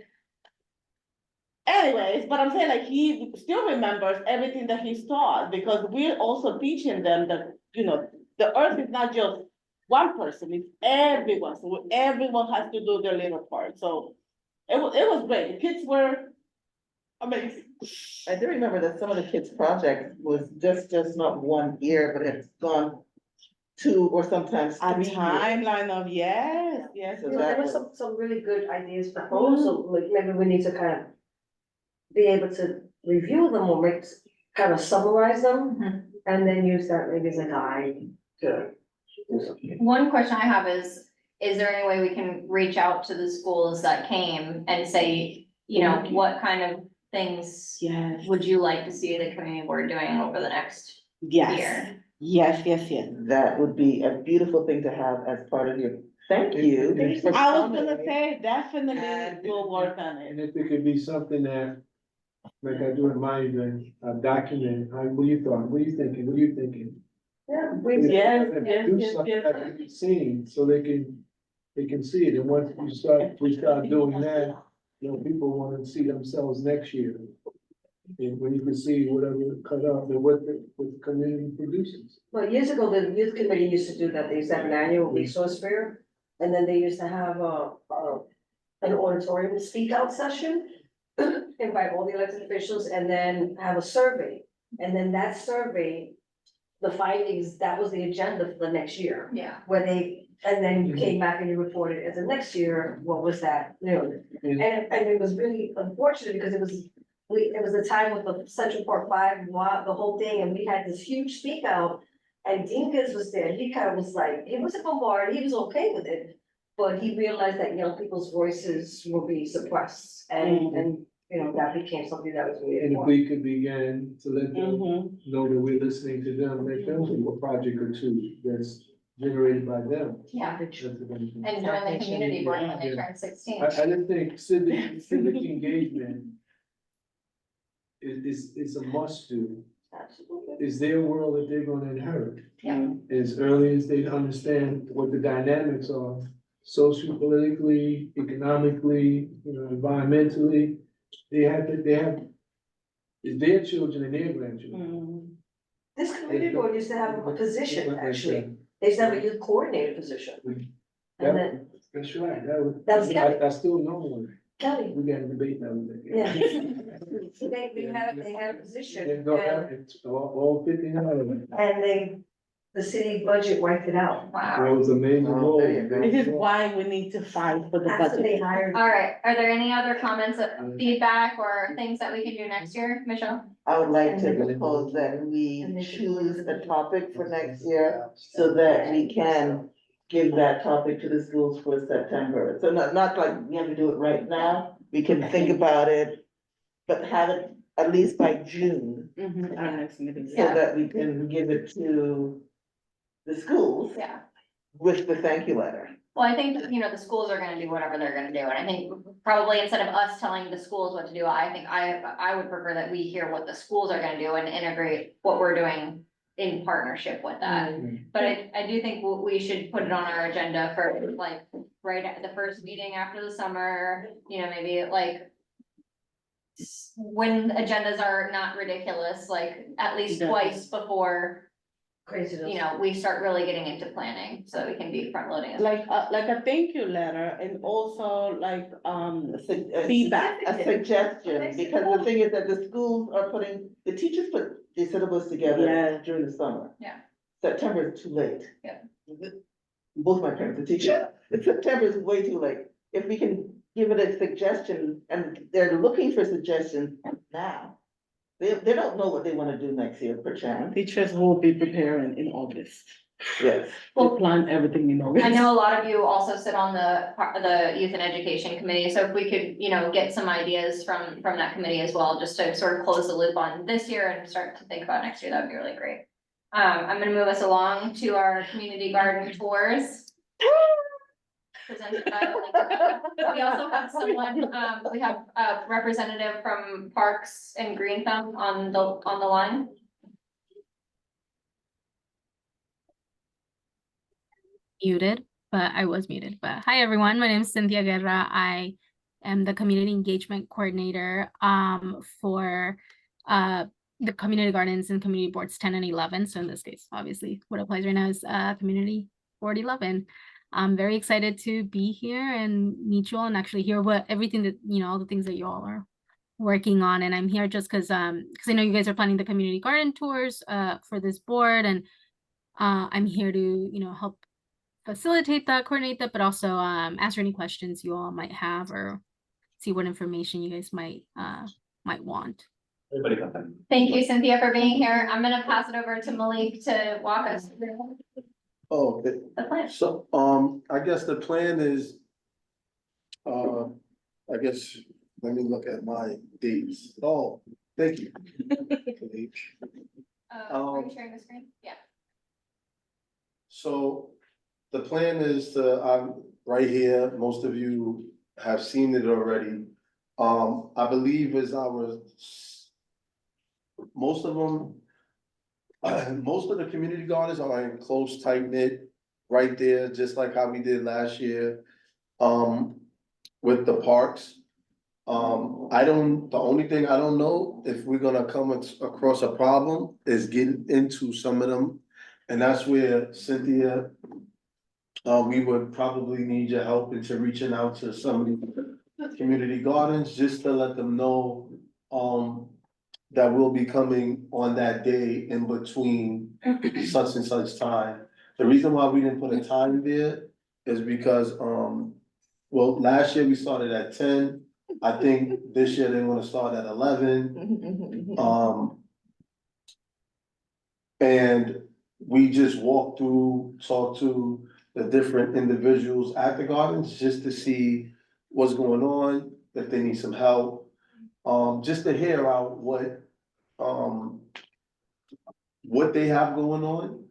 Anyways, but I'm saying like he still remembers everything that he's taught, because we're also teaching them that, you know, the earth is not just one person, it's everyone, so everyone has to do their little part, so it was great, the kids were amazing. I do remember that some of the kids' project was just not 1 year, but it's gone 2 or sometimes A 3 years. timeline of, yes, yes. So You know, there that were was- some really good ideas proposed, so like maybe we need to kind of be able to review them or make, kind of summarize them, and then use that maybe as a guide to do something. One question I have is there any way we can reach out to the schools that came and say, you know, what kind of things Yes, would you like to see the community board doing over the next yes, year? yes. That would be a beautiful thing to have as part of your, thank you. Thanks for I was coming. gonna say, definitely And- we'll work on And it. if it could be something that, like I do in my event, document, what you thought, what are you thinking, what are you thinking? Yeah, Yes, And yes, do yes, something yes. that can be seen, so they can see it, and once we start doing that, you know, people wanna see themselves next year. And when you can see whatever cut up and what the community produces. well, years ago, the youth committee used to do that, they used to have an annual resource fair, and then they used to have an auditorium speak out session. Invite all the elected officials and then have a survey, and then that survey, the findings, that was the agenda for the next year. Yeah. Where and then you came back and you reported as the next year, what was that, you know, and it was really unfortunate because it was the time with the Central Park 5, the whole thing, and we had this huge speak out. And Dinkins was there, he kind of was like, he wasn't bombarded, he was okay with it. But he realized that young people's voices will be suppressed, and, you know, that became something that was really And if important. we could begin to let them Mm-hmm. know that we're listening to them, let them do a project or two that's generated by them. Yeah. That's what I'm saying. And join the community board when they Yeah. turn 16. I just think civic engagement is a must do. Absolutely. It's their world that they're gonna inherit. Yeah. As early as they understand what the dynamics are, socio-politically, economically, you know, environmentally, they have, it's their children and their grandchildren. This community board used to have a position, actually, they used to have a youth coordinator position. And then, That's right, That was Kevin. I still know one. Kelly, We got a debate now. yeah. They had a position They go ahead, it's all 59. and the city budget wiped it out. Wow. That was amazing. Oh, there you go. This is why we need to fight for the After they budget. hired. All right, are there any other comments, feedback, or things that we can do next year, Michelle? I would like to propose that we choose a topic for next year so that we can give that topic to the schools for September. So not like we have to do it right now, we can think about it, but have it at least by June, Our next meeting. so that we can give it to the schools Yeah. with the thank you letter. Well, I think, you know, the schools are gonna do whatever they're gonna do, and I think probably instead of us telling the schools what to do, I think I would prefer that we hear what the schools are gonna do and integrate what we're doing in partnership with that. But I do think we should put it on our agenda for like, right at the first meeting after the summer, you know, maybe like when agendas are not ridiculous, like at least Yeah. twice before, Craziness. you know, we start really getting into planning, so we can be front loading. Like a thank you letter and also like, feedback. A suggestion, because the thing is that the schools are the teachers put the syllabus together Yeah. during the summer. Yeah. September is too late. Yeah. Both my parents are teachers, September is way too late. If we can give it a suggestion, and they're looking for suggestions now. They don't know what they wanna do next year, perchance. Teachers will be preparing in August. Yes. We'll plan everything in August. I know a lot of you also sit on the youth and education committee, so if we could, you know, get some ideas from that committee as well, just to sort of close the loop on this year and start to think about next year, that would be really great. I'm gonna move us along to our community garden tours. Presented by Rebecca. We also have someone, we have a representative from Parks and Green Thumb on the line. Muted, but I was muted. But hi everyone, my name is Cynthia Guerra. I am the community engagement coordinator for the community gardens and community boards 10 and 11. So in this case, obviously what applies right now is community board 11. I'm very excited to be here and meet you all and actually hear what everything that, you know, all the things that you all are working on. And I'm here just because I know you guys are planning the community garden tours for this board, and I'm here to, you know, help facilitate that, coordinate that, but also answer any questions you all might have or see what information you guys might want. Everybody got that. Thank you, Cynthia, for being here. I'm gonna pass it over to Malik to walk us through Oh, okay. the plan. So, I guess the plan is, I guess, let me look at my dates. Oh, thank you. Are you sharing the screen? Yeah. So the plan is I'm right here, most of you have seen it already. I believe is most of them, most of the community gardens are in close, tight knit, right there, just like how we did last year, with the parks. The only thing I don't know if we're gonna come across a problem is getting into some of them. And that's where Cynthia, we would probably need your help into reaching out to some of the community gardens, just to let them know, that we'll be coming on that day in between such and such time. The reason why we didn't put a time there is because, well, last year we started at 10. I think this year they wanna start at 11. And we just walk through, talk to the different individuals at the gardens, just to see what's going on, if they need some help. Just to hear out what they have going on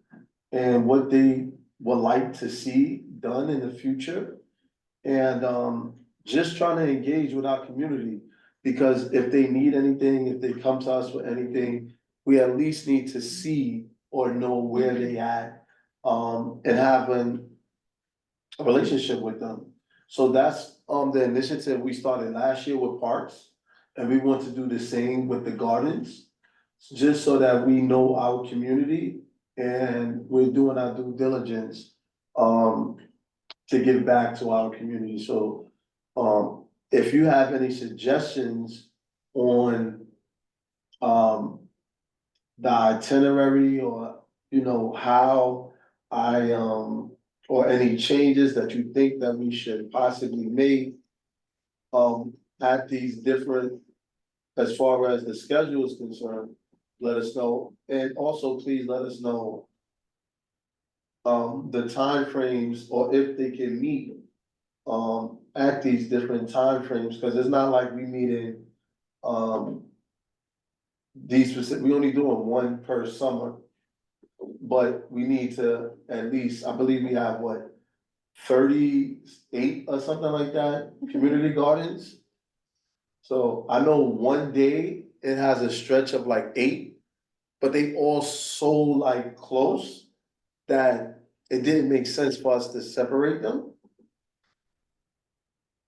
and what they would like to see done in the future. And, just trying to engage with our community, because if they need anything, if they come to us with anything, we at least need to see or know where they at, and having a relationship with them. So that's, the initiative we started last year with parks, and we want to do the same with the gardens, just so that we know our community and we're doing our due diligence, to give back to our community. So, if you have any suggestions on, the itinerary or, you know, how or any changes that you think that we should possibly make, at these different, as far as the schedule is concerned, let us know. And also, please let us know the timeframes or if they can meet at these different timeframes, because it's not like we meeting these specific, we only doing one per summer. But we need to at least, I believe we have what, 38 or something like that, community gardens? So I know one day it has a stretch of like 8, but they all so like close that it didn't make sense for us to separate them.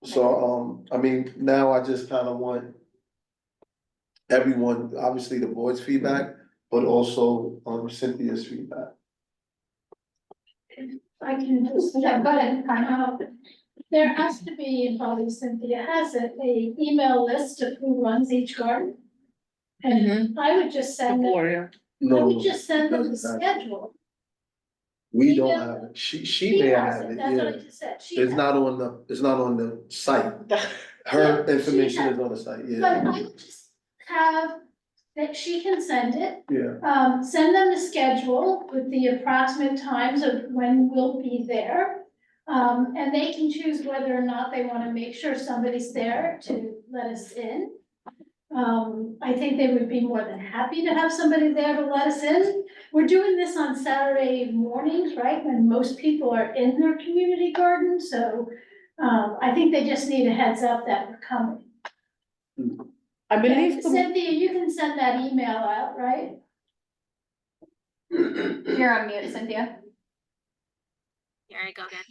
So, I mean, now I just kind of want everyone, obviously the board's feedback, but also, Cynthia's feedback. I can just jump in, there has to be, and probably Cynthia has it, a email list of who runs each garden. And I would just send them, I No, would just send them the doesn't have it. schedule. We don't have it, she may has have it, That's what I yeah. just said. She It's has not it. on the site. Her Yeah, she information has is on the site, But yeah, I would just have, that she can send it, yeah. send them the schedule with the approximate times of when we'll be there. And they can choose whether or not they wanna make sure somebody's there to let us in. I think they would be more than happy to have somebody there to let us in. We're doing this on Saturday mornings, right, when most people are in their community garden, so I think they just need a heads up that we're coming. I believe. And Cynthia, you can send that email out, right? You're on mute, Cynthia. Here I go again.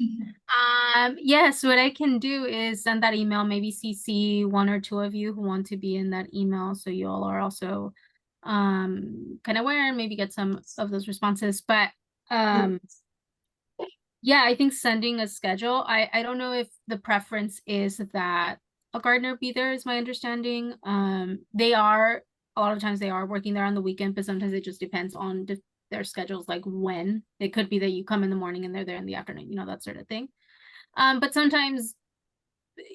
Yes, what I can do is send that email, maybe CC 1 or 2 of you who want to be in that email, so you all are also kind of aware and maybe get some of those responses. But yeah, I think sending a schedule, I don't know if the preference is that a gardener be there, is my understanding. They are, a lot of times they are working there on the weekend, but sometimes it just depends on their schedules, like when. It could be that you come in the morning and they're there in the afternoon, you know, that sort of thing. But sometimes,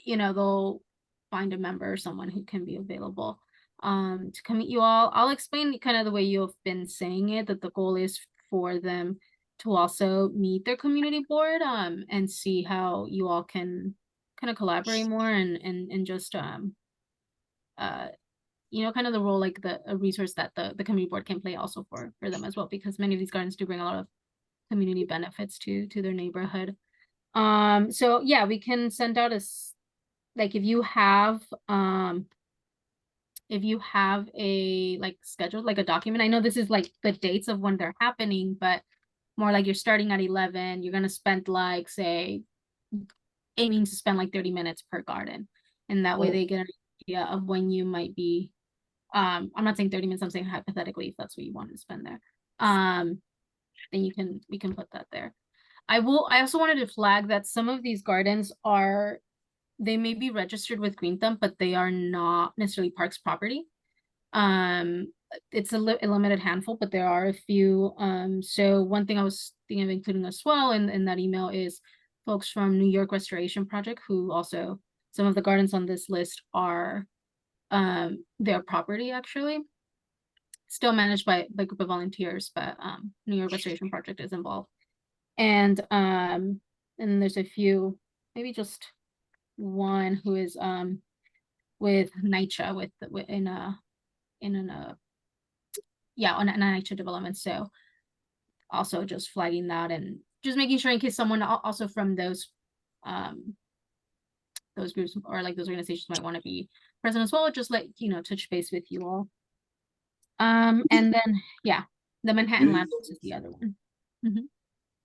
you know, they'll find a member or someone who can be available to come meet you all. I'll explain kind of the way you've been saying it, that the goal is for them to also meet their community board and see how you all can kind of collaborate more and just you know, kind of the role, like a resource that the community board can play also for them as well, because many of these gardens do bring a lot of community benefits to their neighborhood. So yeah, we can send out like if you have a like schedule, like a document. I know this is like the dates of when they're happening, but more like you're starting at 11, you're gonna spend like, say, aiming to spend like 30 minutes per garden, and that way they get an idea of when you might be. I'm not saying 30 minutes, I'm saying hypothetically, if that's what you want to spend there. Then we can put that there. I also wanted to flag that some of these gardens they may be registered with Green Thumb, but they are not necessarily Parks property. It's a limited handful, but there are a few. So one thing I was thinking of including as well in that email is folks from New York Restoration Project, who also, some of the gardens on this list are their property, actually. Still managed by a group of volunteers, but New York Restoration Project is involved. And there's a few, maybe just one who is with NYCHA on a NYCHA development. So also just flagging that and just making sure in case someone also from those groups or like those organizations might want to be present as well, just like, you know, touch base with you all. And then yeah, the Manhattan Lamppost is the other one.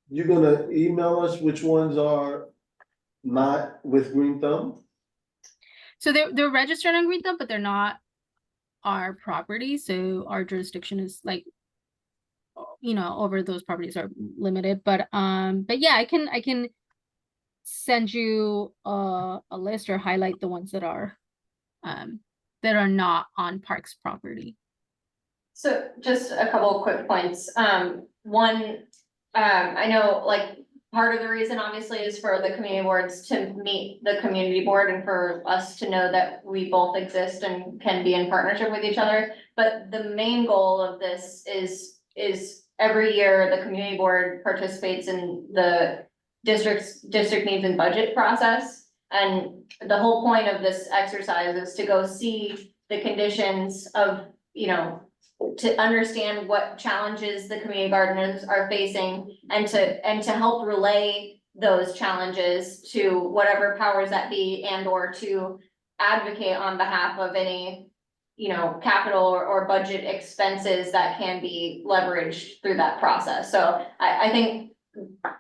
You're gonna email us which ones are not with Green Thumb? So they're registered on Green Thumb, but they're not our property. So our jurisdiction is like, you know, over those properties are limited. But yeah, I can send you a list or highlight the ones that are not on Parks property. So just a couple of quick points. One, I know like part of the reason obviously is for the community boards to meet the community board and for us to know that we both exist and can be in partnership with each other. But the main goal of this is every year the community board participates in the district needs and budget process. And the whole point of this exercise is to go see the conditions of, you know, to understand what challenges the community gardeners are facing and to help relay those challenges to whatever powers that be and or to advocate on behalf of any, you know, capital or budget expenses that can be leveraged through that process. So I think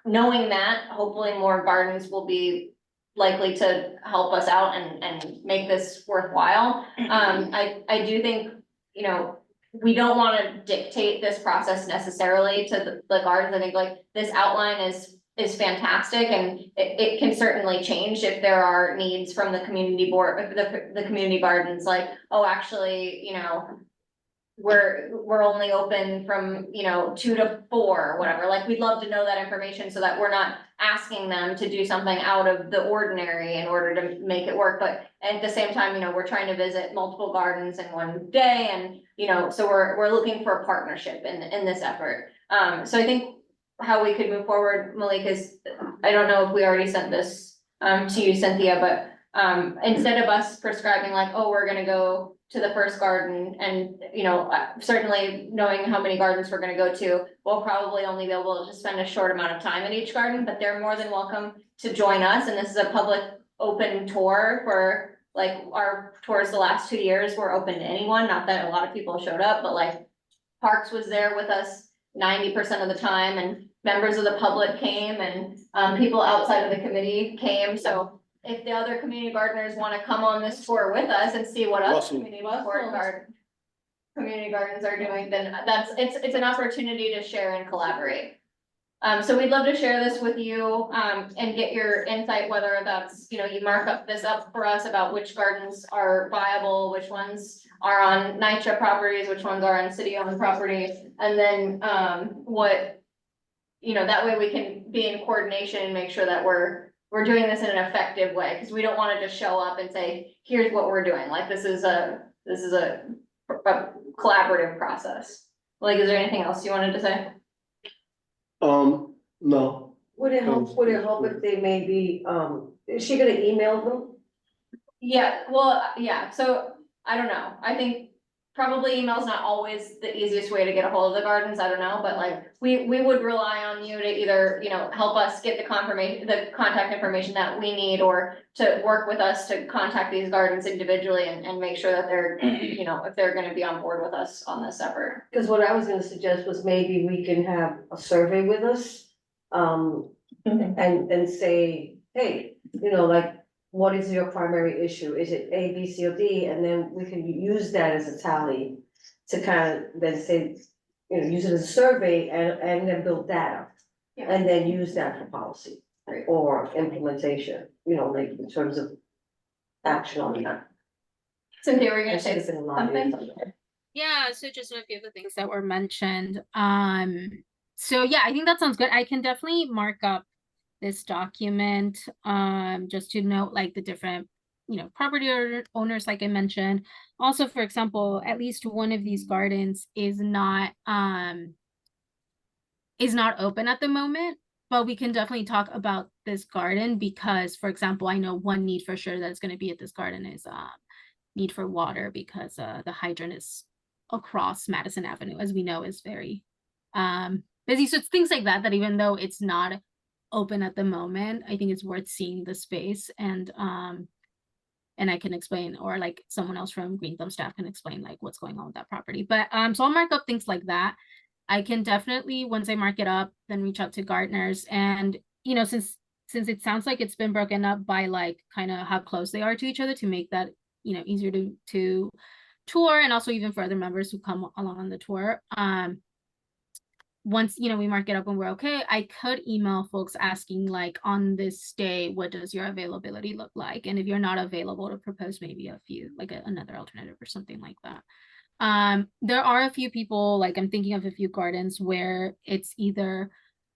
knowing that, hopefully more gardens will be likely to help us out and make this worthwhile. I do think, you know, we don't want to dictate this process necessarily to the gardens. I think like this outline is fantastic and it can certainly change if there are needs from the community board, the community gardens, like, oh, actually, you know, we're only open from, you know, 2 to 4 or whatever. Like, we'd love to know that information so that we're not asking them to do something out of the ordinary in order to make it work. But at the same time, you know, we're trying to visit multiple gardens in one day and, you know, so we're looking for a partnership in this effort. So I think how we could move forward, Malik, is, I don't know if we already sent this to you, Cynthia, but instead of us prescribing like, oh, we're gonna go to the first garden and, you know, certainly knowing how many gardens we're gonna go to, we'll probably only be able to spend a short amount of time at each garden, but they're more than welcome to join us. And this is a public open tour for like our tours the last 2 years were open to anyone, not that a lot of people showed up, but like Parks was there with us 90% of the time and members of the public came and people outside of the committee came. So if the other community gardeners want to come on this tour with us and see what other community gardens are doing, then it's an opportunity to share and collaborate. So we'd love to share this with you and get your insight, whether that's, you know, you mark up this up for us about which gardens are viable, which ones are on NYCHA properties, which ones are on city-owned properties, and then what, you know, that way we can be in coordination and make sure that we're doing this in an effective way, because we don't want to just show up and say, here's what we're doing. Like, this is a collaborative process. Like, is there anything else you wanted to say? No. Would it help if they maybe, is she gonna email them? Yeah, well, yeah, so I don't know. I think probably email's not always the easiest way to get a hold of the gardens. I don't know, but like we would rely on you to either, you know, help us get the contact information that we need, or to work with us to contact these gardens individually and make sure that they're, you know, if they're gonna be on board with us on this effort. Because what I was gonna suggest was maybe we can have a survey with us. And say, hey, you know, like, what is your primary issue? Is it A, B, C, or D? And then we can use that as a tally to kind of then say, you know, use it as a survey and then build data. Yeah. And then use that for policy or implementation, you know, like in terms of action on that. Cynthia, were you gonna That should say have been a lot of something? Yeah, so just a few of the things that were mentioned. So yeah, I think that sounds good. I can definitely mark up this document, just to note like the different, you know, property owners, like I mentioned. Also, for example, at least one of these gardens is not open at the moment, but we can definitely talk about this garden because, for example, I know one need for sure that's going to be at this garden is need for water, because the hydrant is across Madison Avenue, as we know, is very busy. So it's things like that, that even though it's not open at the moment, I think it's worth seeing the space, and I can explain, or like someone else from Green Thumb staff can explain like what's going on with that property. But so I'll mark up things like that. I can definitely, once I mark it up, then reach out to gardeners. And, you know, since it sounds like it's been broken up by like kind of how close they are to each other, to make that, you know, easier to tour, and also even for other members who come along on the tour. once, you know, we mark it up and we're okay, I could email folks asking like, on this day, what does your availability look like? And if you're not available, to propose maybe a few, like another alternative or something like that. There are a few people, like I'm thinking of a few gardens where it's either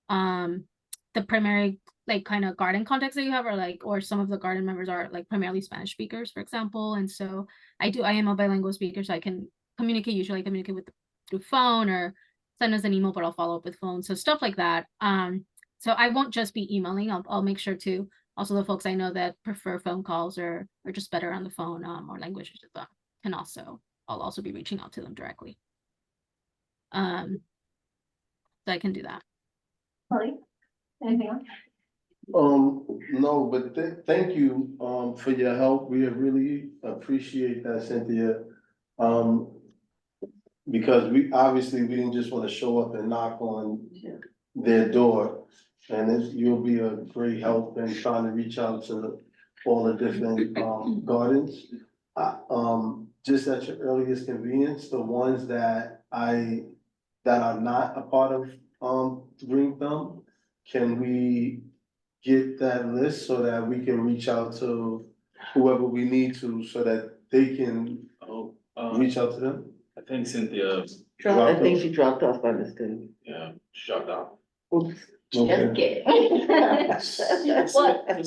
the primary like kind of garden context that you have, or like, or some of the garden members are like primarily Spanish speakers, for example. And so I am a bilingual speaker, so I can usually communicate with through phone or send us an email, but I'll follow up with phone. So stuff like that. So I won't just be emailing. I'll make sure to also the folks I know that prefer phone calls or just better on the phone, or languages of them can also, I'll also be reaching out to them directly. So I can do that. Holly, anything else? No, but thank you, for your help. We really appreciate that, Cynthia. Because we didn't just wanna show up and knock on their door. And you'll be a great help in trying to reach out to all the different, gardens. Just at your earliest convenience, the ones that are not a part of, Green Thumb, can we get that list so that we can reach out to whoever we need to, so that they can reach out to them? I think Cynthia. I think she dropped off by mistake. Yeah, shut up. Oops. Okay. Just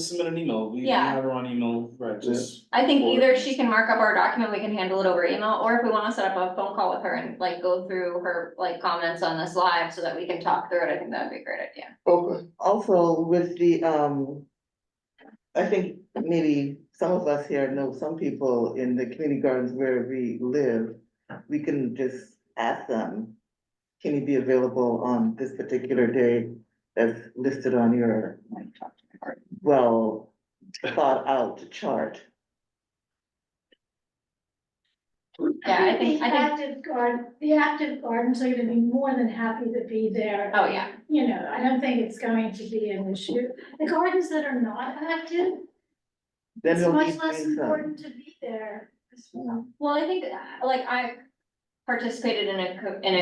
submit an email, we Yeah. have her on email, right, just. I think forward either it. she can mark up our document, we can handle it over email, or if we wanna set up a phone call with her and like go through her like comments on this live so that we can talk through it, I think that would be a great idea. Okay. Also with the, I think maybe some of us here know some people in the community gardens where we live. We can just ask them, can you be available on this particular day that's listed on your well thought out chart? Yeah, I think, The active gardens are gonna be more than happy to be there. Oh, yeah. You know, I don't think it's going to be an issue. The gardens that are not active, Then it's we'll much need less Green Thumb. important to be there. Well, I think, like, I participated in a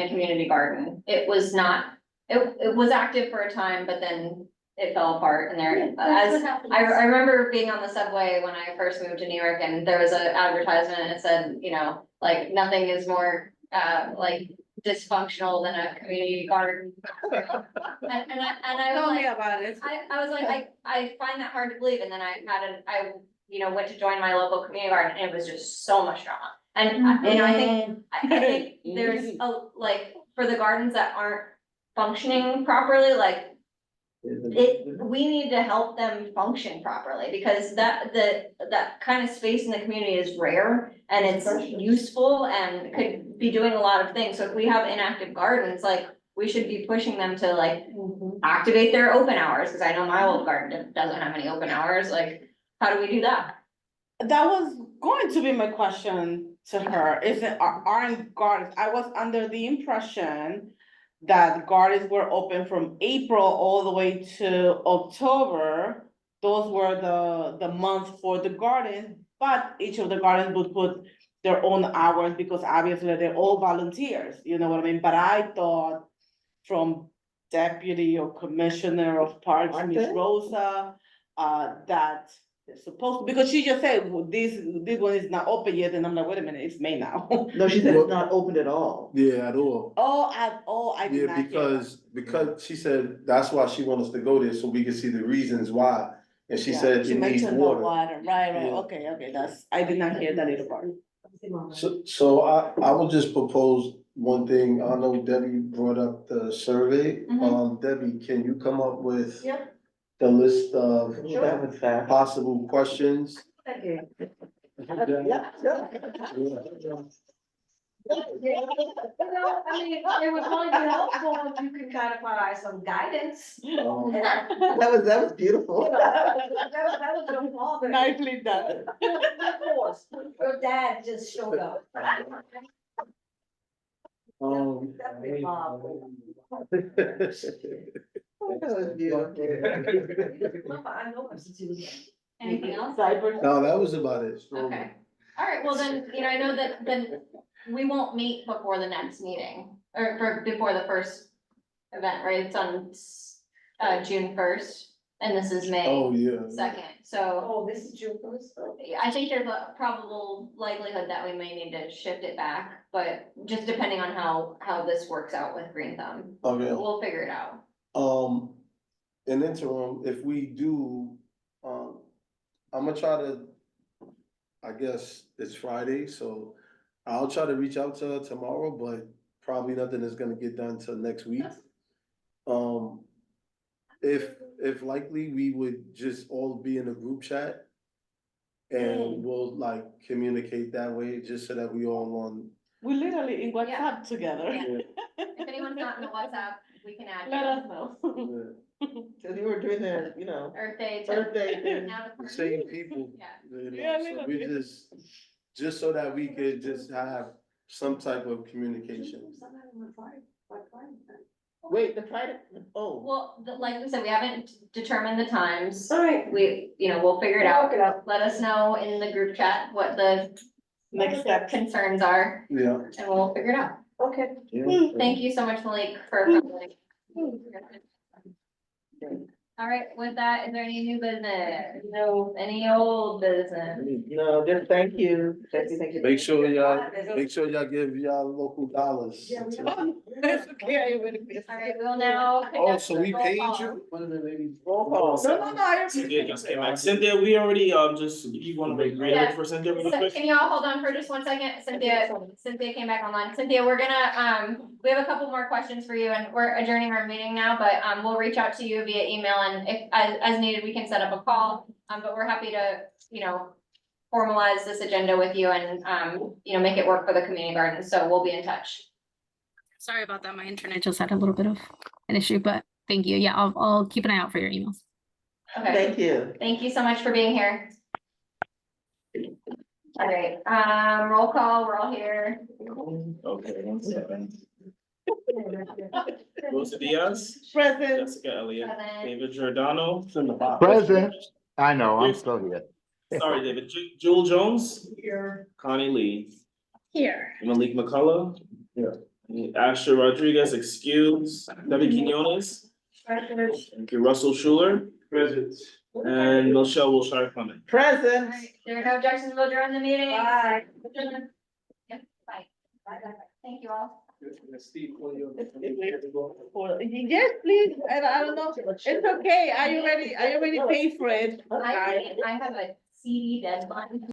community garden. It was not, it was active for a time, but then it fell apart and there, That's as, what happens. I remember being on the subway when I first moved to New York and there was an advertisement and it said, you know, like, nothing is more, like, dysfunctional than a community garden. And I was Tell me like, about it. I was like, I find that hard to believe, and then I you know, went to join my local community garden, and it was just so much drama. And, you know, I think there's like, for the gardens that aren't functioning properly, like, we need to help them function properly, because that kind of space in the community is rare, and it's useful and could be doing a lot of things. So if we have inactive gardens, like, we should be pushing them to like activate their open hours, because I know my old garden doesn't have any open hours, like, how do we do that? That was going to be my question to her, is it, aren't gardens, I was under the impression that gardens were open from April all the way to October. Those were the months for the garden, but each of the gardens would put their own hours, because obviously they're all volunteers, you know what I mean? But I thought from deputy or commissioner of parks, Aren't Miss they? Rosa, that they're supposed to, because she just said, well, this one is not open yet, and I'm like, wait a minute, it's May now. No, she said it's not open at all. Yeah, at all. Oh, at all, I did Yeah, not hear that. because she said that's why she wants us to go there, so we can see the reasons why. And she Yeah, said she it needs mentioned the water. right, Yeah. okay, that's, I did not hear that little part. So I would just propose one thing. I know Debbie brought up the survey. Debbie, can you come up with Yep. the list of That was fast. possible questions? Thank you. You know, I mean, it would probably be helpful if you could kind of provide some guidance. That was beautiful. That was no problem. Nicely done. Of course, your dad just showed up. Definitely Bob. That was beautiful. I know him since he was young. Anything else? No, that was about it. Okay, all right, well then, you know, I know that then we won't meet before the next meeting, or before the first event, right? It's on June first, and this is May Oh, yeah. second, so. Oh, this is June first. I think there's a probable likelihood that we may need to shift it back, but just depending on how this works out with Green Thumb. Okay. We'll figure it out. In interim, if we do, I'm gonna try to, I guess it's Friday, so I'll try to reach out to her tomorrow, but probably nothing is gonna get done till next week. If likely, we would just all be in a group chat. And we'll like communicate that way, just so that we all on. We literally in WhatsApp WhatsApp together. If anyone's not in the WhatsApp, we can add Let you. us know. Cause you were doing the, Earth Day. Earth Day thing. Now The same people. Yeah. you know, Yeah, so we just so that we could just have some type of communication. wait, the Friday, oh, Well, like we said, we haven't determined the times. All right. We'll figure it We'll out. work it out. Let us know in the group chat what the next step. concerns are, Yeah. and we'll figure it out. Okay. Thank you so much, Malik, for coming. All right, with that, is there any new business? No, any old business? No, just thank you. Make sure y'all give y'all local dollars. Yeah, we That's okay, I already missed All right, we'll now. Oh, conduct so we roll paid call. you? Roll call. No, I Cynthia just came back. Cynthia, we already, just, you wanna make reiterate for Cynthia really So quick? can you all hold on for just 1 second? Cynthia came back online. Cynthia, we're gonna, we have a couple more questions for you and we're adjourning our meeting now, but, we'll reach out to you via email and if, as needed, we can set up a call. But we're happy to, formalize this agenda with you and, make it work for the community garden. So we'll be in touch. Sorry about that. My internet just had a little bit of an issue, but thank you. Yeah, I'll keep an eye out for your emails. Okay, Thank you. thank you so much for being here. All right, roll call, we're all here. Okay, 1 second. Rosa Diaz, Present. Jessica Elliott, Present. David Giordano. Present. I know, I'm still here. Sorry, David, Jewel Jones, Here. Connie Lee, Here. Malik McCullough. Asher Rodriguez, excuse, Debbie Quinones, thank you, Russell Schuler, Present. and Michelle Wilshire Clement. All Present. right, there are no objections, we'll adjourn the meeting. Bye. Yep, bye. Thank you all. Yes, please, and I don't know, it's okay, I already paid for it. I have a CD deadline.